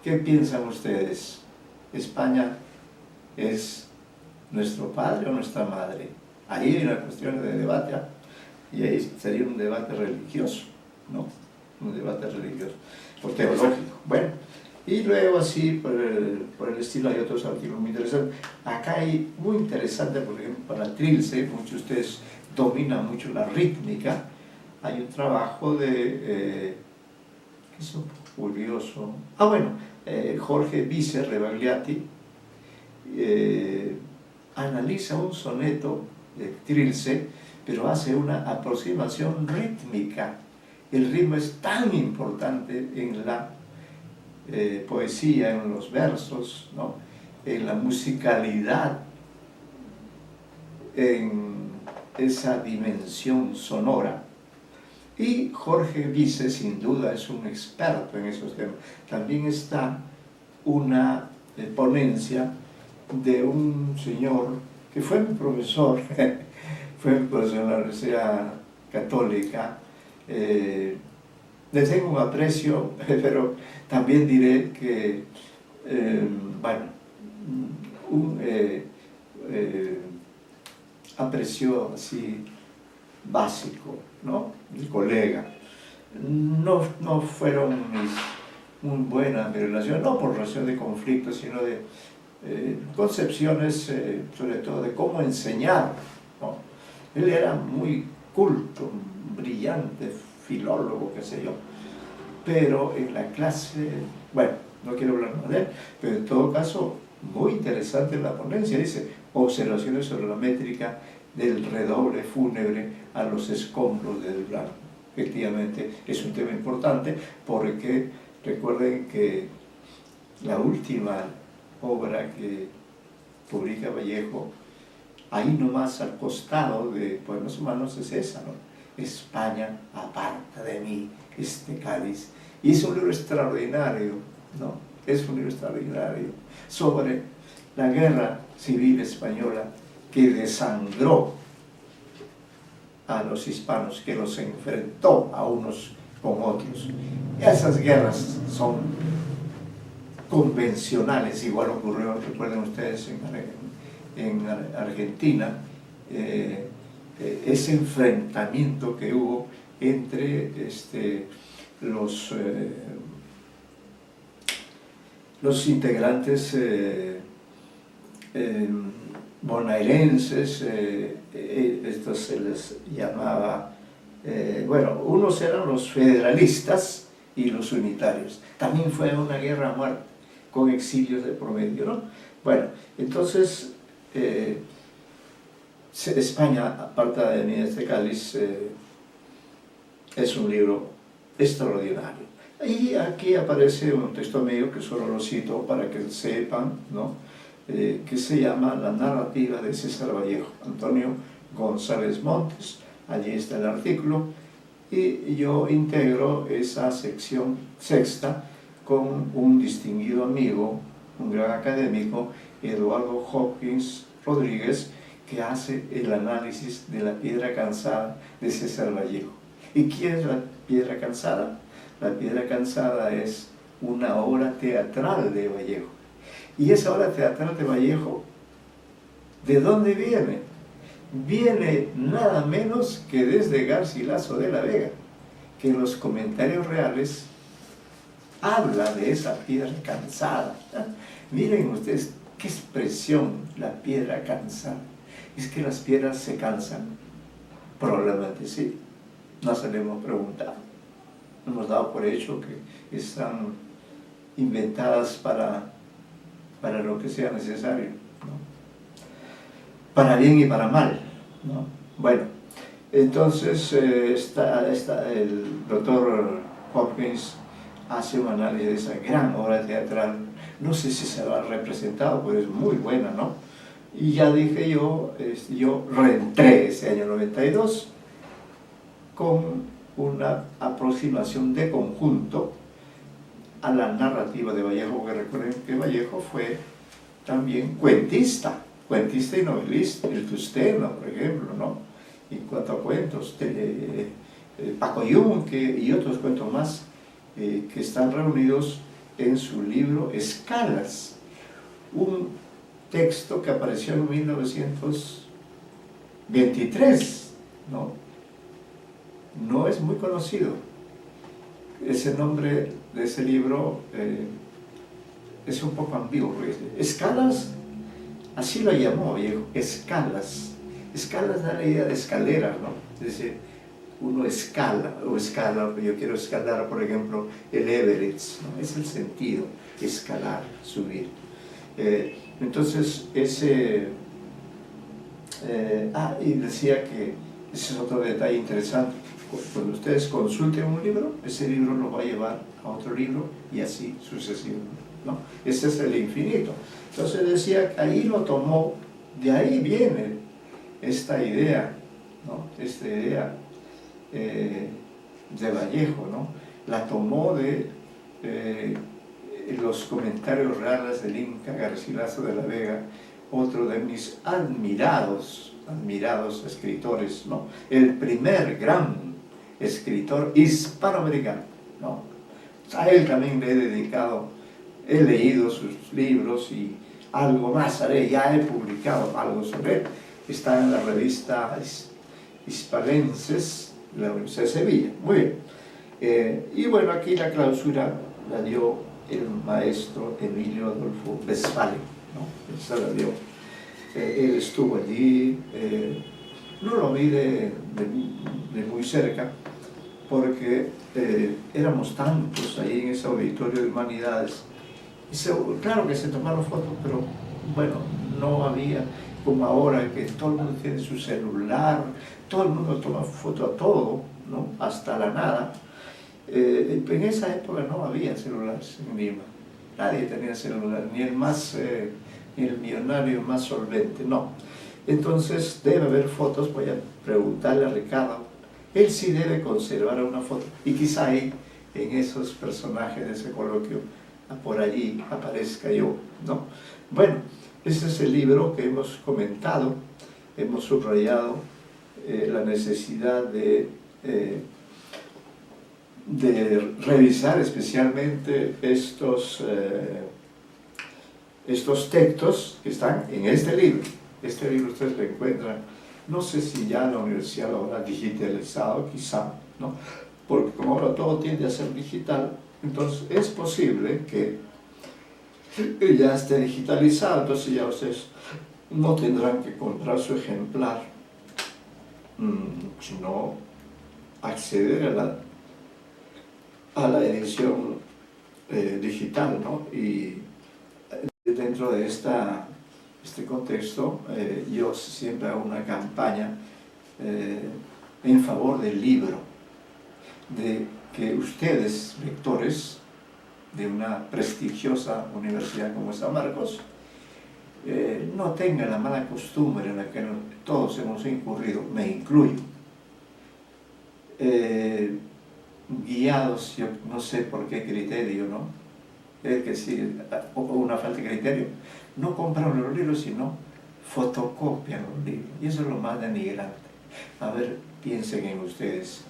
Speaker 2: ¿Qué piensan ustedes? ¿España es nuestro padre o nuestra madre? Ahí hay una cuestión de debate, ¿eh? Y ahí sería un debate religioso, ¿no? Un debate religioso o teológico. Bueno, y luego así por el estilo hay otros artículos muy interesantes. Acá hay muy interesante, por ejemplo, para Trilce, muchos de ustedes domina mucho la rítmica. Hay un trabajo de, que es un poco curioso, Jorge Vice Rebagliati analiza un soneto de Trilce, pero hace una aproximación rítmica. El ritmo es tan importante en la poesía, en los versos, ¿no? En la musicalidad, en esa dimensión sonora. Y Jorge Vice, sin duda, es un experto en esos temas. También está una ponencia de un señor que fue mi profesor, fue mi profesor en la Universidad Católica. Le tengo un aprecio, pero también diré que, aprecio así básico, ¿no? Mi colega. No fueron muy buenas mi relación, no por razón de conflicto, sino de concepciones, sobre todo de cómo enseñar, ¿no? Él era muy culto, brillante, filólogo, qué sé yo, pero en la clase, bueno, no quiero hablar más de él, pero en todo caso, muy interesante la ponencia, dice, observaciones sobre la métrica del redoble fúnebre a los escombros del blanco. Efectivamente, es un tema importante porque recuerden que la última obra que publica Vallejo, ahí nomás al costado de Poemas Humanos, es esa, ¿no? España, aparta de mí este cáliz. Y es un libro extraordinario, ¿no? Es un libro extraordinario sobre la guerra civil española que desangró a los hispanos, que los enfrentó a unos con otros. Esas guerras son convencionales, igual ocurrió, recuerden ustedes, en Argentina, ese enfrentamiento que hubo entre los integrantes bonaerenses, estos se les llamaba, unos eran los federalistas y los unitarios. También fue una guerra a muerte, con exilios de promedio, ¿no? Bueno, entonces, España, aparta de mí este cáliz, es un libro extraordinario. Y aquí aparece un texto mío que solo lo cito para que sepan, ¿no? Que se llama La narrativa de César Vallejo, Antonio González Montes. Allí está el artículo y yo integro esa sección sexta con un distinguido amigo, un gran académico, Eduardo Hopkins Rodríguez, que hace el análisis de La Piedra Cansada de César Vallejo. ¿Y quién es La Piedra Cansada? La Piedra Cansada es una obra teatral de Vallejo. Y esa obra teatral de Vallejo, ¿de dónde viene? Viene nada menos que desde Garcilaso de la Vega, que en los comentarios reales habla de esa piedra cansada. Miren ustedes qué expresión, la piedra cansada. ¿Es que las piedras se cansan? Probablemente sí. No se le hemos preguntado. Hemos dado por hecho que están inventadas para lo que sea necesario, ¿no? Para bien y para mal, ¿no? Bueno, entonces el doctor Hopkins hace un análisis de esa gran obra teatral. No sé si se lo ha representado, pero es muy buena, ¿no? Y ya dije yo reentré ese año 92 con una aproximación de conjunto a la narrativa de Vallejo, porque recuerden que Vallejo fue también cuentista y novelista, el Tusteno, por ejemplo, ¿no? Y cuanto a cuentos, Paco Yunque y otros cuentos más que están reunidos en su libro Escalas, un texto que apareció en 1923, ¿no? No es muy conocido. Ese nombre de ese libro es un poco ambiguo. Escalas, así lo llamó Vallejo, Escalas, Escalas da la idea de escalera, ¿no? Es decir, uno escala, yo quiero escalar, por ejemplo, el Everest, ¿no? Es el sentido, escalar, subir. Entonces, y decía que ese es otro detalle interesante. Cuando ustedes consulten un libro, ese libro lo va a llevar a otro libro y así sucesivamente, ¿no? Ese es el infinito. Entonces decía que ahí lo tomó, de ahí viene esta idea, ¿no? Esta idea de Vallejo, ¿no? La tomó de los comentarios reales del Inca Garcilaso de la Vega, otro de mis admirados escritores, ¿no? El primer gran escritor hispanoamericano, ¿no? A él también le he dedicado, he leído sus libros y algo más haré, ya he publicado algo sobre él, está en la revista Hispalenses de la Universidad de Sevilla. Muy bien. Y bueno, aquí la clausura la dio el maestro Emilio Adolfo Westphalen, ¿no? Esa la dio. Él estuvo allí, no lo vi de muy cerca, porque éramos tantos ahí en ese auditorio de humanidades. Y claro que se tomaron fotos, pero bueno, no había como ahora que todo el mundo tiene su celular, todo el mundo toma foto a todo, ¿no? Hasta la nada. En esa época no había celulares en Lima, nadie tenía celular, ni el millonario más solvente, no. Entonces debe haber fotos, voy a preguntarle a Ricardo, él sí debe conservar una foto, y quizá ahí, en esos personajes de ese coloquio, por allí aparezca yo, ¿no? Bueno, ese es el libro que hemos comentado, hemos subrayado la necesidad de revisar especialmente estos textos que están en este libro. Este libro ustedes lo encuentran, no sé si ya la universidad lo habrá digitalizado, quizá, ¿no? Porque como ahora todo tiende a ser digital, entonces es posible que ya esté digitalizado, entonces ya ustedes no tendrán que comprar su ejemplar, sino acceder a la edición digital, ¿no? Y dentro de este contexto, yo siempre hago una campaña en favor del libro, de que ustedes, lectores de una prestigiosa universidad como San Marcos, no tengan la mala costumbre en la que todos hemos incurrido, me incluyo, guiados, yo no sé por qué criterio, ¿no? Que sí, o una falta de criterio, no compran los libros, sino fotocopian los libros, y eso es lo más denigrante. A ver, piensen en ustedes,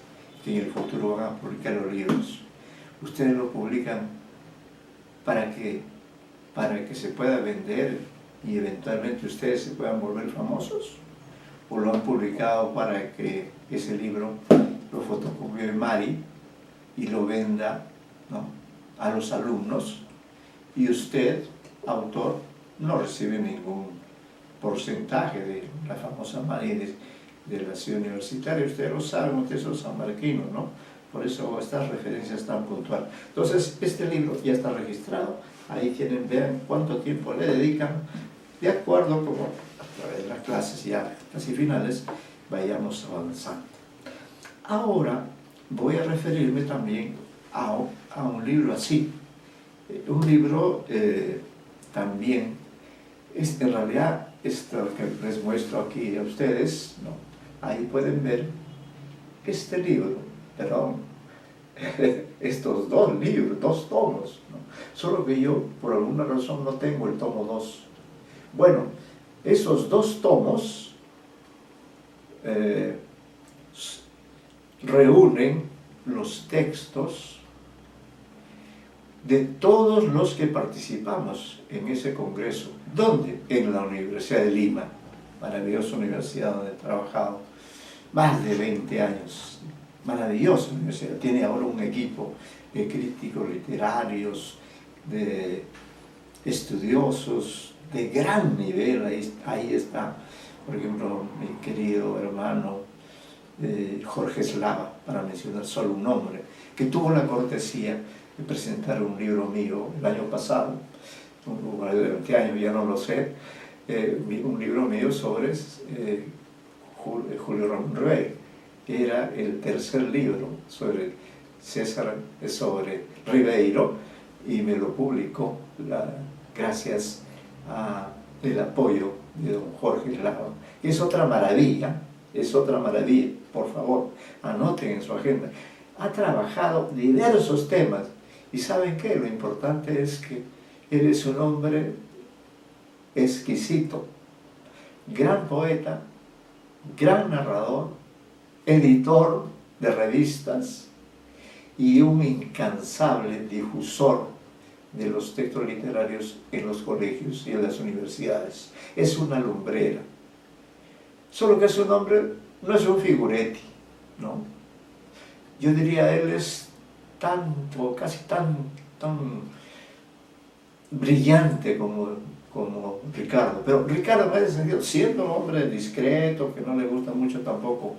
Speaker 2: que en el futuro van a publicar los libros. Ustedes lo publican para que se pueda vender y eventualmente ustedes se puedan volver famosos, o lo han publicado para que ese libro lo fotocopie Mari y lo venda, ¿no?, a los alumnos, y usted, autor, no recibe ningún porcentaje de la famosa Mari de la ciudad universitaria. Ustedes lo saben, ustedes son sanmarquinos, ¿no? Por eso estas referencias tan puntuales. Entonces, este libro ya está registrado, ahí tienen, vean cuánto tiempo le dedican, de acuerdo como a través de las clases ya casi finales vayamos avanzando. Ahora voy a referirme también a un libro así, un libro también, en realidad esto que les muestro aquí a ustedes, ¿no? Ahí pueden ver este libro, perdón, estos dos libros, dos tomos, ¿no? Solo que yo por alguna razón no tengo el tomo 2. Bueno, esos dos tomos reúnen los textos de todos los que participamos en ese congreso. ¿Dónde? En la Universidad de Lima, maravillosa universidad donde he trabajado más de 20 años. Maravillosa universidad, tiene ahora un equipo de críticos literarios, de estudiosos de gran nivel, ahí está por ejemplo, mi querido hermano Jorge Slava, para mencionar solo un nombre, que tuvo la cortesía de presentar un libro mío el año pasado, un de 20 años, ya no lo sé, un libro mío sobre Julio Ramón Rey, que era el tercer libro sobre César, sobre Ribeiro, y me lo publicó gracias al apoyo de don Jorge Slava. Es otra maravilla, por favor, anoten en su agenda. Ha trabajado diversos temas, y ¿saben qué? Lo importante es que él es un hombre exquisito, gran poeta, gran narrador, editor de revistas y un incansable difusor de los textos literarios en los colegios y en las universidades. Es una lumbrera. Solo que su nombre no es un figuretti, ¿no? Yo diría, él es casi tan brillante como Ricardo. Pero Ricardo, en ese sentido, siendo un hombre discreto, que no le gusta mucho tampoco,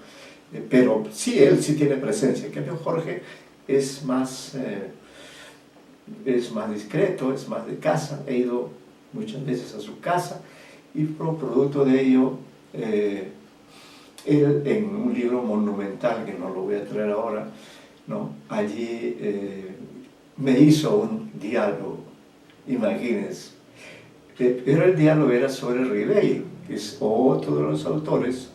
Speaker 2: pero sí, él sí tiene presencia. En cambio, Jorge es más discreto, es más de casa. He ido muchas veces a su casa, y por producto de ello, él, en un libro monumental, que no lo voy a traer ahora, ¿no? Allí me hizo un diálogo, imagínense. Pero el diálogo era sobre Ribeiro, que es otro de los autores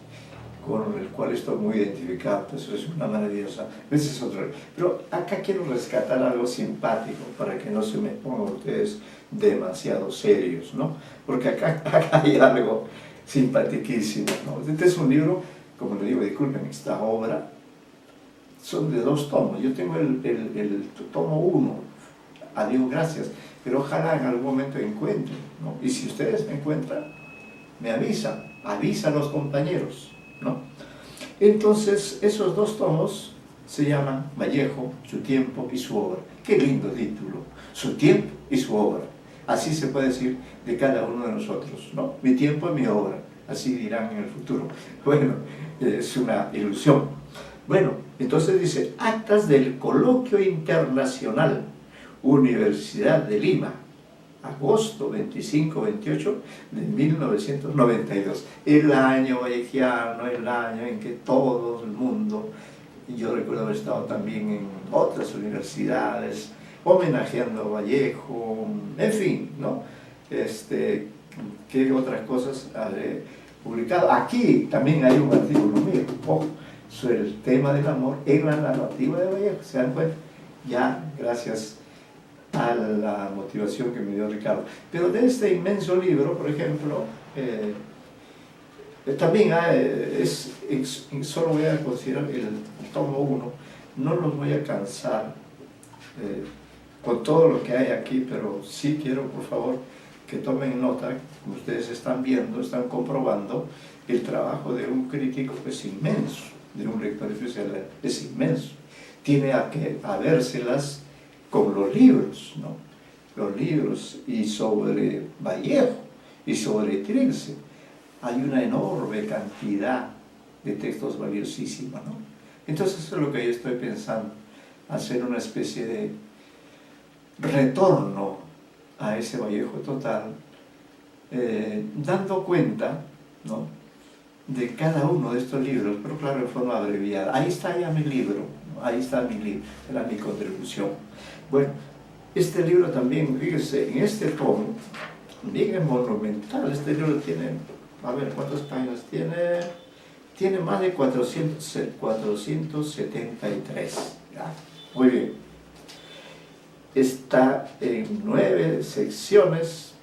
Speaker 2: con el cual estoy muy identificado. Eso es una maravillosa. Ese es otro. Pero acá quiero rescatar algo simpático para que no se me pongan ustedes demasiado serios, ¿no? Porque acá hay algo simpatiquísimo, ¿no? Este es un libro, como le digo, disculpen, esta obra son de 2 tomos. Yo tengo el tomo 1, a Dios gracias, pero ojalá en algún momento encuentren, ¿no? Y si ustedes me encuentran, me avisa a los compañeros, ¿no? Entonces, esos 2 tomos se llaman Vallejo, su tiempo y su obra. Qué lindo título, su tiempo y su obra. Así se puede decir de cada uno de nosotros, ¿no? Mi tiempo y mi obra, así dirán en el futuro. Bueno, es una ilusión. Bueno, entonces dice, actas del Coloquio Internacional, Universidad de Lima, agosto 25-28 de 1992. El año vallejiano, el año en que todo el mundo, y yo recuerdo haber estado también en otras universidades, homenajeando a Vallejo, en fin, ¿no? ¿Qué otras cosas habré publicado? Aquí también hay un artículo mío, sobre el tema del amor en la narrativa de Vallejo. ¿Se dan cuenta? Ya, gracias a la motivación que me dio Ricardo. Pero de este inmenso libro, por ejemplo, también solo voy a considerar el tomo 1, no los voy a cansar con todo lo que hay aquí, pero sí quiero, por favor, que tomen nota, como ustedes están viendo, están comprobando, el trabajo de un crítico es inmenso, de un lector especial es inmenso. Tiene que habérselas con los libros, ¿no? Los libros, y sobre Vallejo, y sobre Trilce. Hay una enorme cantidad de textos valiosísimos, ¿no? Entonces eso es lo que yo estoy pensando, hacer una especie de retorno a ese Vallejo total, dando cuenta, ¿no?, de cada uno de estos libros, pero claro, en forma abreviada. Ahí está ya mi libro, ¿no? Ahí está mi libro, era mi contribución. Bueno, este libro también, fíjense, en este tomo, bien es monumental. Este libro tiene, a ver, ¿cuántas páginas tiene? Tiene más de 473. ¿Ya? Muy bien. Está en 9 secciones.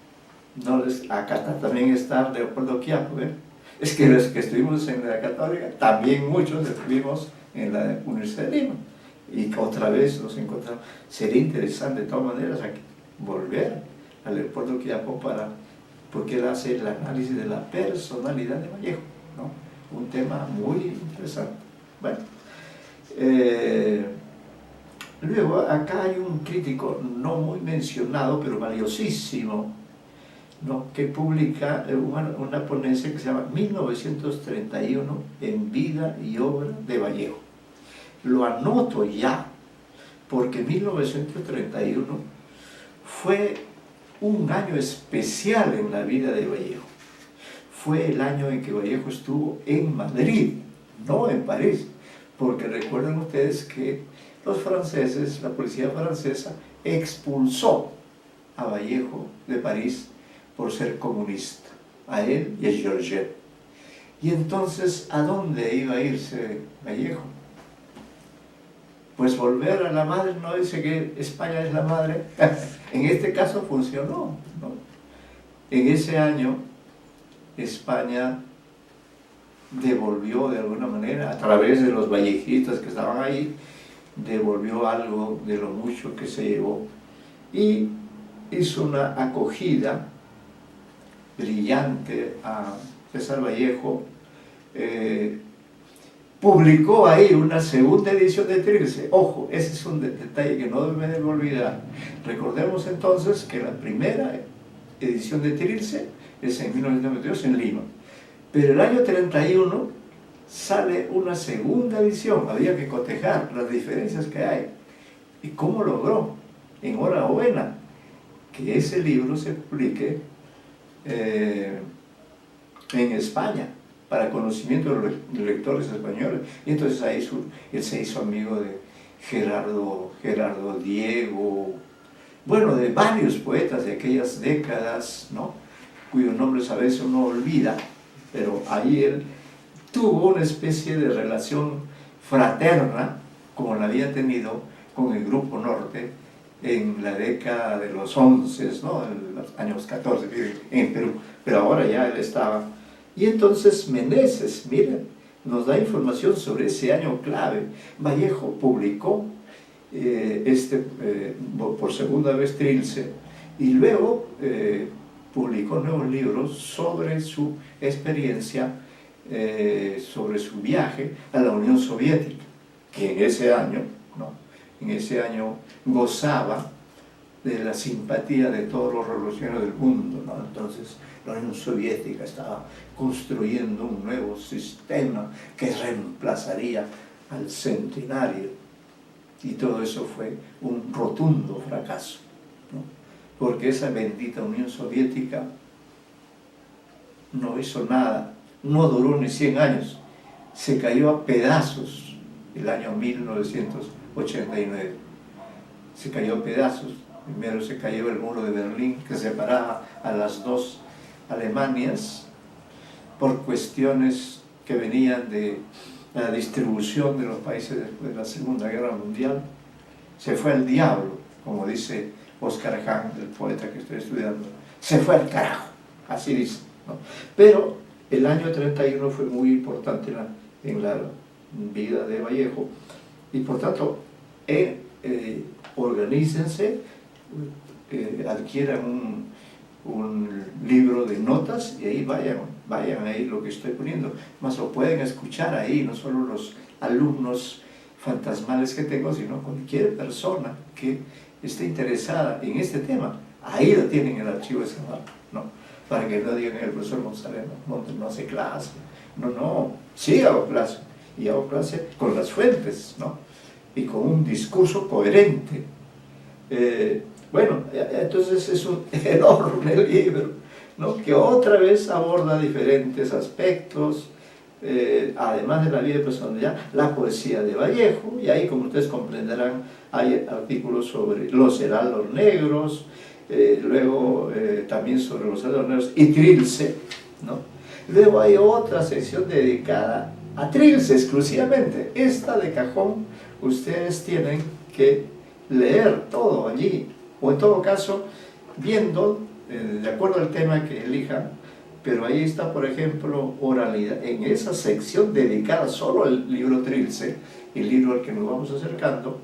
Speaker 2: Acá también está Leopoldo Quiapo, ¿eh? Es que los que estuvimos en la Católica, también muchos estuvimos en la Universidad de Lima. Y otra vez nos encontramos. Sería interesante de todas maneras volver a Leopoldo Quiapo porque él hace el análisis de la personalidad de Vallejo, ¿no? Un tema muy interesante. Bueno, luego acá hay un crítico no muy mencionado, pero valiosísimo, ¿no?, que publica una ponencia que se llama 1931 en vida y obra de Vallejo. Lo anoto ya, porque 1931 fue un año especial en la vida de Vallejo. Fue el año en que Vallejo estuvo en Madrid, no en París, porque recuerden ustedes que los franceses, la policía francesa, expulsó a Vallejo de París por ser comunista, a él y a Georgette. Y entonces, ¿a dónde iba a irse Vallejo? Pues volver a la madre. No dice que España es la madre. En este caso funcionó, ¿no? En ese año España devolvió de alguna manera, a través de los vallejistas que estaban ahí, devolvió algo de lo mucho que se llevó y hizo una acogida brillante a César Vallejo. Publicó ahí una segunda edición de Trilce. Ojo, ese es un detalle que no debemos olvidar. Recordemos entonces que la primera edición de Trilce es en 1992 en Lima, pero el año 31 sale una segunda edición. Había que cotejar las diferencias que hay. ¿Y cómo logró? Enhorabuena que ese libro se publique en España, para conocimiento de los lectores españoles. Y entonces ahí él se hizo amigo de Gerardo Diego, bueno, de varios poetas de aquellas décadas, ¿no?, cuyos nombres a veces uno olvida, pero ahí él tuvo una especie de relación fraterna, como la había tenido con el Grupo Norte en la década de los 11, ¿no?, en los años 14, en Perú, pero ahora ya él estaba. Y entonces Meneses, miren, nos da información sobre ese año clave. Vallejo publicó por segunda vez Trilce, y luego publicó nuevos libros sobre su experiencia, sobre su viaje a la Unión Soviética, que en ese año, ¿no?, en ese año gozaba de la simpatía de todos los revolucionarios del mundo, ¿no? Entonces la Unión Soviética estaba construyendo un nuevo sistema que reemplazaría al centenario, y todo eso fue un rotundo fracaso, ¿no?, porque esa bendita Unión Soviética no hizo nada, no duró ni 100 años, se cayó a pedazos el año 1989, se cayó a pedazos. Primero se cayó el muro de Berlín, que separaba a las dos Alemanias por cuestiones que venían de la distribución de los países después de la Segunda Guerra Mundial. Se fue al diablo, como dice Oscar Hahn, el poeta que estoy estudiando. Se fue al carajo, así dice, ¿no? Pero el año 31 fue muy importante en la vida de Vallejo, y por tanto, organícense, adquieran un libro de notas, y ahí vayan ahí lo que estoy poniendo, más lo pueden escuchar ahí, no solo los alumnos fantasmales que tengo, sino cualquier persona que esté interesada en este tema. Ahí lo tienen en el archivo de Zavala, ¿no?, para que no digan el profesor González no hace clase. No, sí hago clase, y hago clase con las fuentes, ¿no?, y con un discurso coherente. Bueno, entonces es un enorme libro, ¿no?, que otra vez aborda diferentes aspectos, además de la vida personal, la poesía de Vallejo, y ahí, como ustedes comprenderán, hay artículos sobre los heraldos negros, luego también sobre los heraldos negros y Trilce, ¿no? Luego hay otra sección dedicada a Trilce exclusivamente. Esta de cajón ustedes tienen que leer todo allí, o en todo caso viendo de acuerdo al tema que elijan, pero ahí está, por ejemplo, oralidad. En esa sección dedicada solo al libro Trilce, el libro al que nos vamos acercando,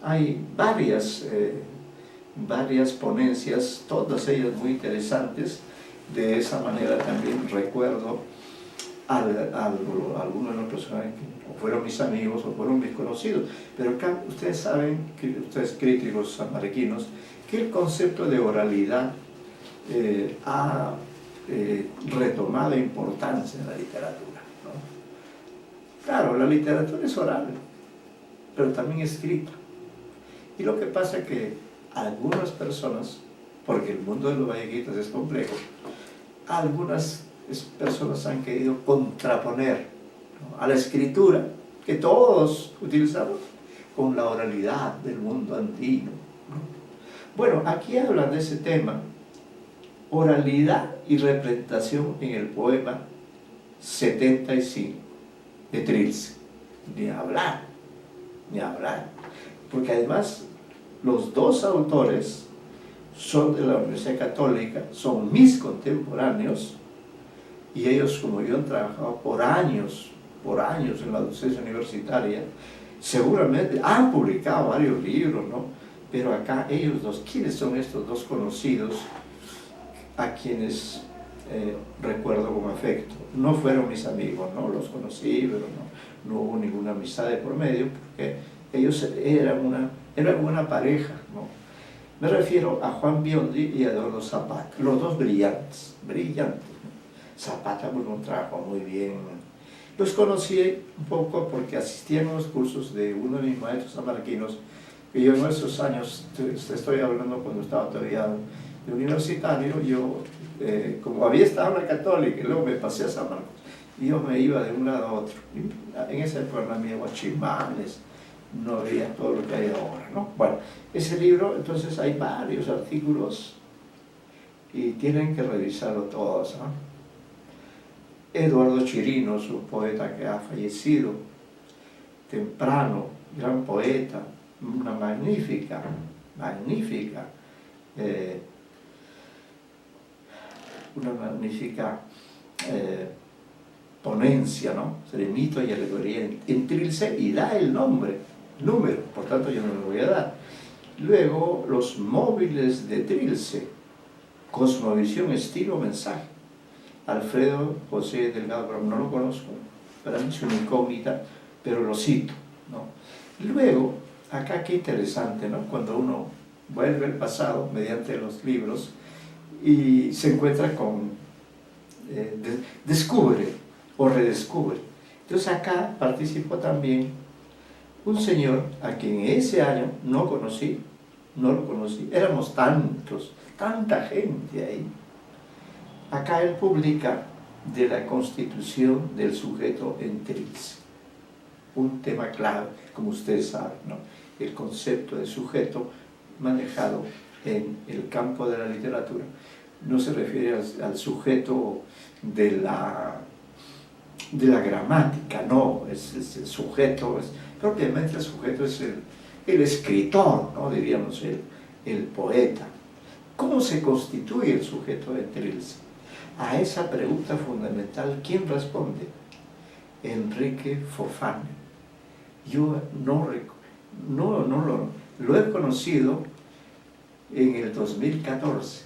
Speaker 2: hay varias ponencias, todas ellas muy interesantes. De esa manera también recuerdo a algunos de los personajes que o fueron mis amigos o fueron mis conocidos, pero acá ustedes saben, que ustedes críticos sanmarquinos, que el concepto de oralidad ha retomado importancia en la literatura, ¿no? Claro, la literatura es oral, pero también escrita. Y lo que pasa es que algunas personas, porque el mundo de los vallequitas es complejo, algunas personas han querido contraponer, ¿no?, a la escritura que todos utilizamos con la oralidad del mundo andino, ¿no? Bueno, aquí hablan de ese tema, oralidad y representación en el poema 75 de Trilce. Ni hablar, ni hablar. Porque además los dos autores son de la Universidad Católica, son mis contemporáneos, y ellos, como yo, han trabajado por años en la docencia universitaria, seguramente han publicado varios libros, ¿no? Pero acá ellos dos, ¿quiénes son estos dos conocidos a quienes recuerdo con afecto? No fueron mis amigos, ¿no? Los conocí, pero no hubo ninguna amistad de por medio, porque ellos eran una pareja, ¿no? Me refiero a Juan Biondi y a Eduardo Zapata, los dos brillantes, ¿no? Zapata me lo trajo muy bien. Los conocí un poco porque asistí a unos cursos de uno de mis maestros samarquinos, que yo en esos años, estoy hablando cuando estaba todavía de universitario, yo, como había estado en la Católica y luego me pasé a San Marcos, y yo me iba de un lado a otro. En esa época no había guachimanes, no había todo lo que hay ahora, ¿no? Bueno, ese libro, entonces hay varios artículos y tienen que revisarlo todos, ¿no? Eduardo Chirinos, un poeta que ha fallecido temprano, gran poeta, una magnífica ponencia, ¿no?, sobre mito y alegoría en Trilce, y da el número, por tanto yo no lo voy a dar. Luego, los móviles de Trilce, cosmovisión, estilo, mensaje. Alfredo José Delgado, pero no lo conozco, para mí es una incógnita, pero lo cito, ¿no? Luego, acá qué interesante, ¿no?, cuando uno vuelve al pasado mediante los libros y se encuentra con, descubre o redescubre. Entonces acá participó también un señor a quien ese año no lo conocí, éramos tanta gente ahí. Acá él publica de la constitución del sujeto en Trilce, un tema clave, como ustedes saben, ¿no?, el concepto de sujeto manejado en el campo de la literatura. No se refiere al sujeto de la gramática, no, es el sujeto, propiamente el sujeto es el escritor, ¿no?, diríamos el poeta. ¿Cómo se constituye el sujeto de Trilce? A esa pregunta fundamental, ¿quién responde? Enrique Fofane. Yo lo he conocido en el 2014.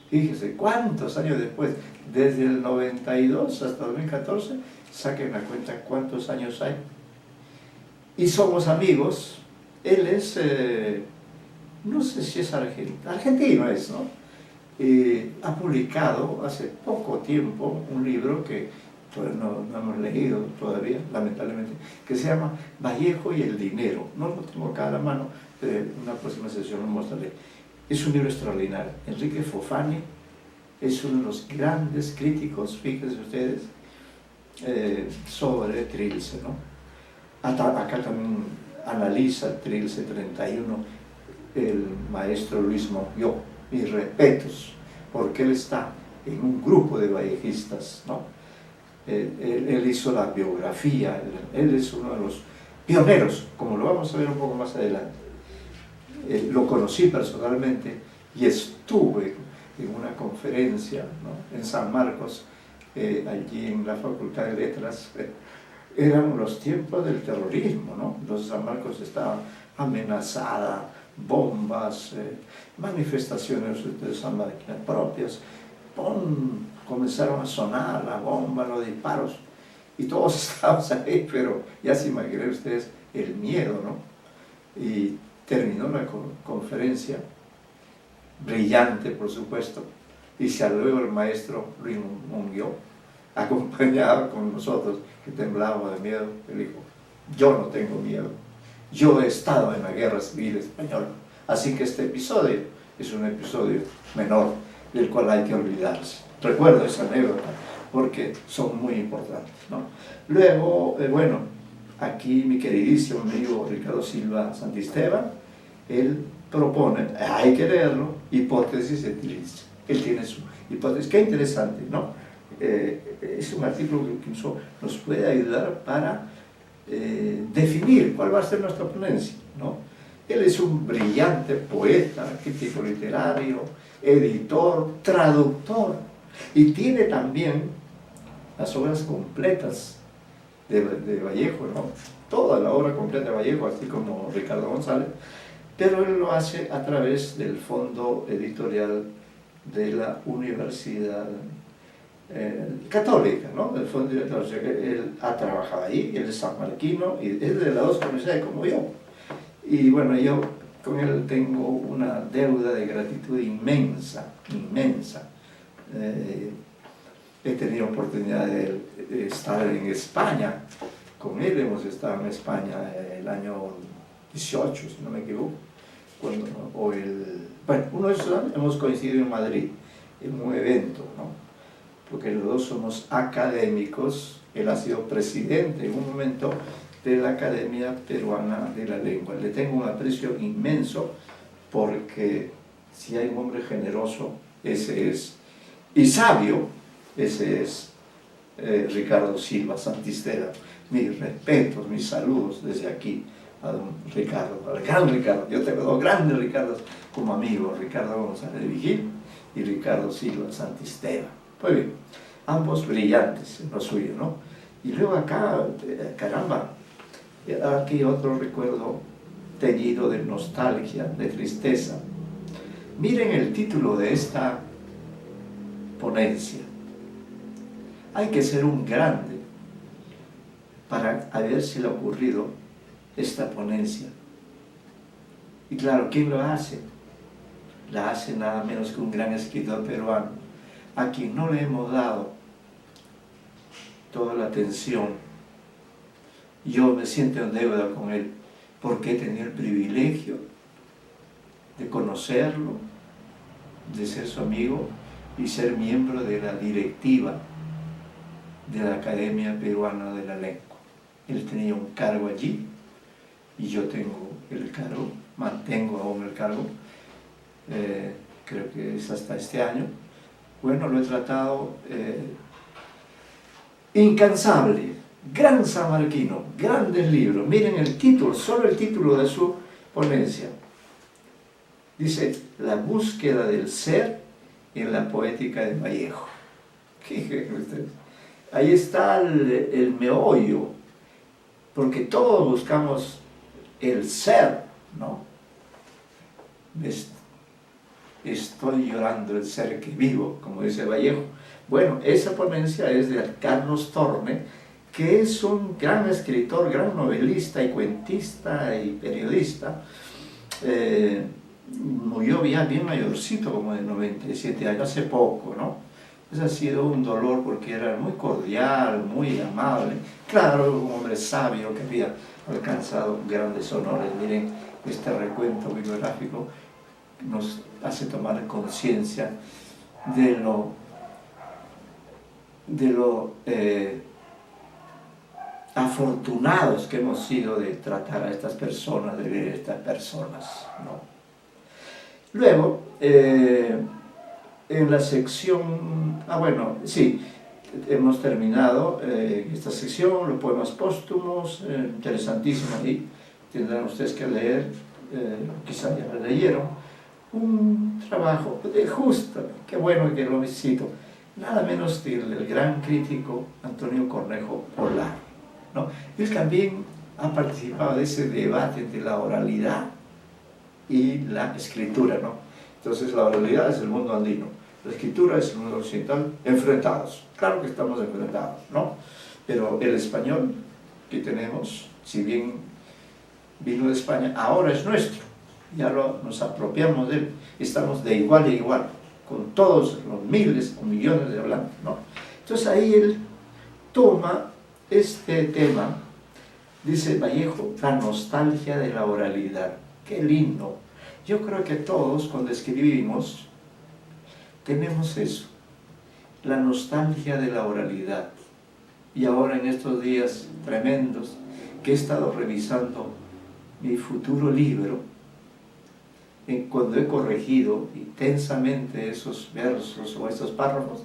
Speaker 2: Fíjese, ¿cuántos años después? Desde el 92 hasta 2014, saquen la cuenta cuántos años hay. Y somos amigos. Él es, no sé si es argentino es, ¿no? Ha publicado hace poco tiempo un libro que no hemos leído todavía, lamentablemente, que se llama Vallejo y el dinero. No lo tengo acá a la mano, pero en una próxima sesión lo mostraré. Es un libro extraordinario. Enrique Fofane es uno de los grandes críticos, fíjense ustedes, sobre Trilce, ¿no? Acá también analiza Trilce 31 el maestro Luis Mongió. Mis respetos, porque él está en un grupo de vallejistas, ¿no? Él hizo la biografía, él es uno de los pioneros, como lo vamos a ver un poco más adelante. Lo conocí personalmente y estuve en una conferencia, ¿no?, en San Marcos, allí en la Facultad de Letras. Eran los tiempos del terrorismo, ¿no? Entonces San Marcos estaba amenazada, bombas, manifestaciones de San Marcos propias, comenzaron a sonar la bomba, los disparos, y todos estábamos ahí, pero ya se imaginan ustedes el miedo, ¿no? Y terminó la conferencia brillante por supuesto, y se luego el maestro Luis Monguió, acompañado con nosotros, que temblábamos de miedo. Él dijo: yo no tengo miedo, yo he estado en la guerra civil española, así que este episodio es un episodio menor del cual hay que olvidarse. Recuerdo esa anécdota porque son muy importantes, ¿no? Luego, bueno, aquí mi queridísimo amigo Ricardo Silva Santisteban, él propone, hay que leerlo, hipótesis de Tillich. Él tiene su hipótesis, qué interesante, ¿no? Es un artículo que incluso nos puede ayudar para definir cuál va a ser nuestra ponencia, ¿no? Él es un brillante poeta, crítico literario, editor, traductor, y tiene también las obras completas de Vallejo, ¿no? Toda la obra completa de Vallejo, así como Ricardo González, pero él lo hace a través del fondo editorial de la Universidad Católica, ¿no? Del fondo editorial. O sea, él ha trabajado ahí, él es sanmarquino y es de las dos universidades como yo. Y bueno, yo con él tengo una deuda de gratitud inmensa, inmensa. He tenido oportunidad de estar en España, con él hemos estado en España el año 18, si no me equivoco, bueno, uno de esos años hemos coincidido en Madrid, en un evento, ¿no? Porque los dos somos académicos. Él ha sido presidente en un momento de la Academia Peruana de la Lengua. Le tengo un aprecio inmenso porque si hay un hombre generoso, ese es, y sabio, ese es Ricardo Silva Santisteban. Mis respetos, mis saludos desde aquí a don Ricardo, al gran Ricardo. Yo tengo dos grandes Ricardos como amigos, Ricardo González de Vigil y Ricardo Silva Santisteban. Pues bien, ambos brillantes en lo suyo, ¿no? Y luego acá, caramba, aquí otro recuerdo teñido de nostalgia, de tristeza. Miren el título de esta ponencia. Hay que ser un grande para haberse le ocurrido esta ponencia. Y claro, ¿quién lo hace? La hace nada menos que un gran escritor peruano, a quien no le hemos dado toda la atención. Yo me siento en deuda con él, porque he tenido el privilegio de conocerlo, de ser su amigo y ser miembro de la directiva de la Academia Peruana de la Lengua. Él tenía un cargo allí y yo tengo el cargo, mantengo aún el cargo, creo que es hasta este año. Bueno, lo he tratado incansable, gran sanmarquino, grandes libros. Miren el título, solo el título de su ponencia. Dice: la búsqueda del ser en la poética de Vallejo. Fíjense ustedes, ahí está el meollo, porque todos buscamos el ser, ¿no? Estoy llorando el ser que vivo, como dice Vallejo. Bueno, esa ponencia es de Carlos Torne, que es un gran escritor, gran novelista y cuentista y periodista. Murió bien mayorcito, como de 97 años, hace poco, ¿no? Ese ha sido un dolor porque era muy cordial, muy amable. Claro, un hombre sabio que había alcanzado grandes honores. Miren, este recuento bibliográfico nos hace tomar conciencia de lo afortunados que hemos sido de tratar a estas personas, de ver a estas personas, ¿no? Luego, en la sección, bueno, sí, hemos terminado esta sección, los poemas póstumos, interesantísimo, y tendrán ustedes que leer, quizá ya lo leyeron, un trabajo justo, qué bueno que lo visito, nada menos que el gran crítico Antonio Cornejo Polar, ¿no? Él también ha participado de ese debate entre la oralidad y la escritura, ¿no? Entonces la oralidad es el mundo andino, la escritura es el mundo occidental, enfrentados. Claro que estamos enfrentados, ¿no? Pero el español que tenemos, si bien vino de España, ahora es nuestro, ya nos apropiamos de él, estamos de igual a igual, con todos los miles o millones de hablantes, ¿no? Entonces ahí él toma este tema, dice Vallejo, la nostalgia de la oralidad. Qué lindo. Yo creo que todos cuando escribimos tenemos eso, la nostalgia de la oralidad. Y ahora en estos días tremendos que he estado revisando mi futuro libro, cuando he corregido intensamente esos versos o esos párrafos,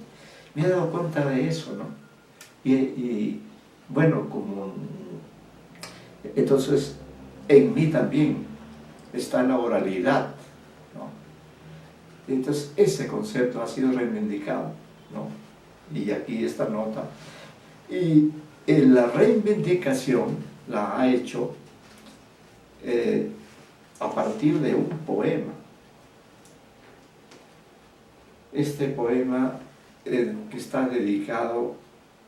Speaker 2: me he dado cuenta de eso, ¿no? Y bueno, entonces en mí también está la oralidad, ¿no? Entonces ese concepto ha sido reivindicado, ¿no? Y aquí esta nota. Y la reivindicación la ha hecho a partir de un poema. Este poema que está dedicado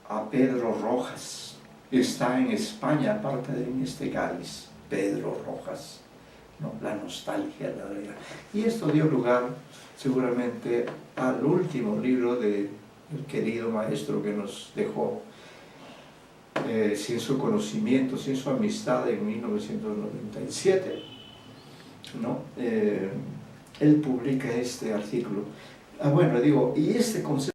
Speaker 2: a Pedro Rojas, está en España, aparte de este cáliz, Pedro Rojas, ¿no? La nostalgia de la realidad. Y esto dio lugar seguramente al último libro del querido maestro que nos dejó, sin su conocimiento, sin su amistad, en 1997, ¿no? Él publica este artículo. Bueno, digo, y este concepto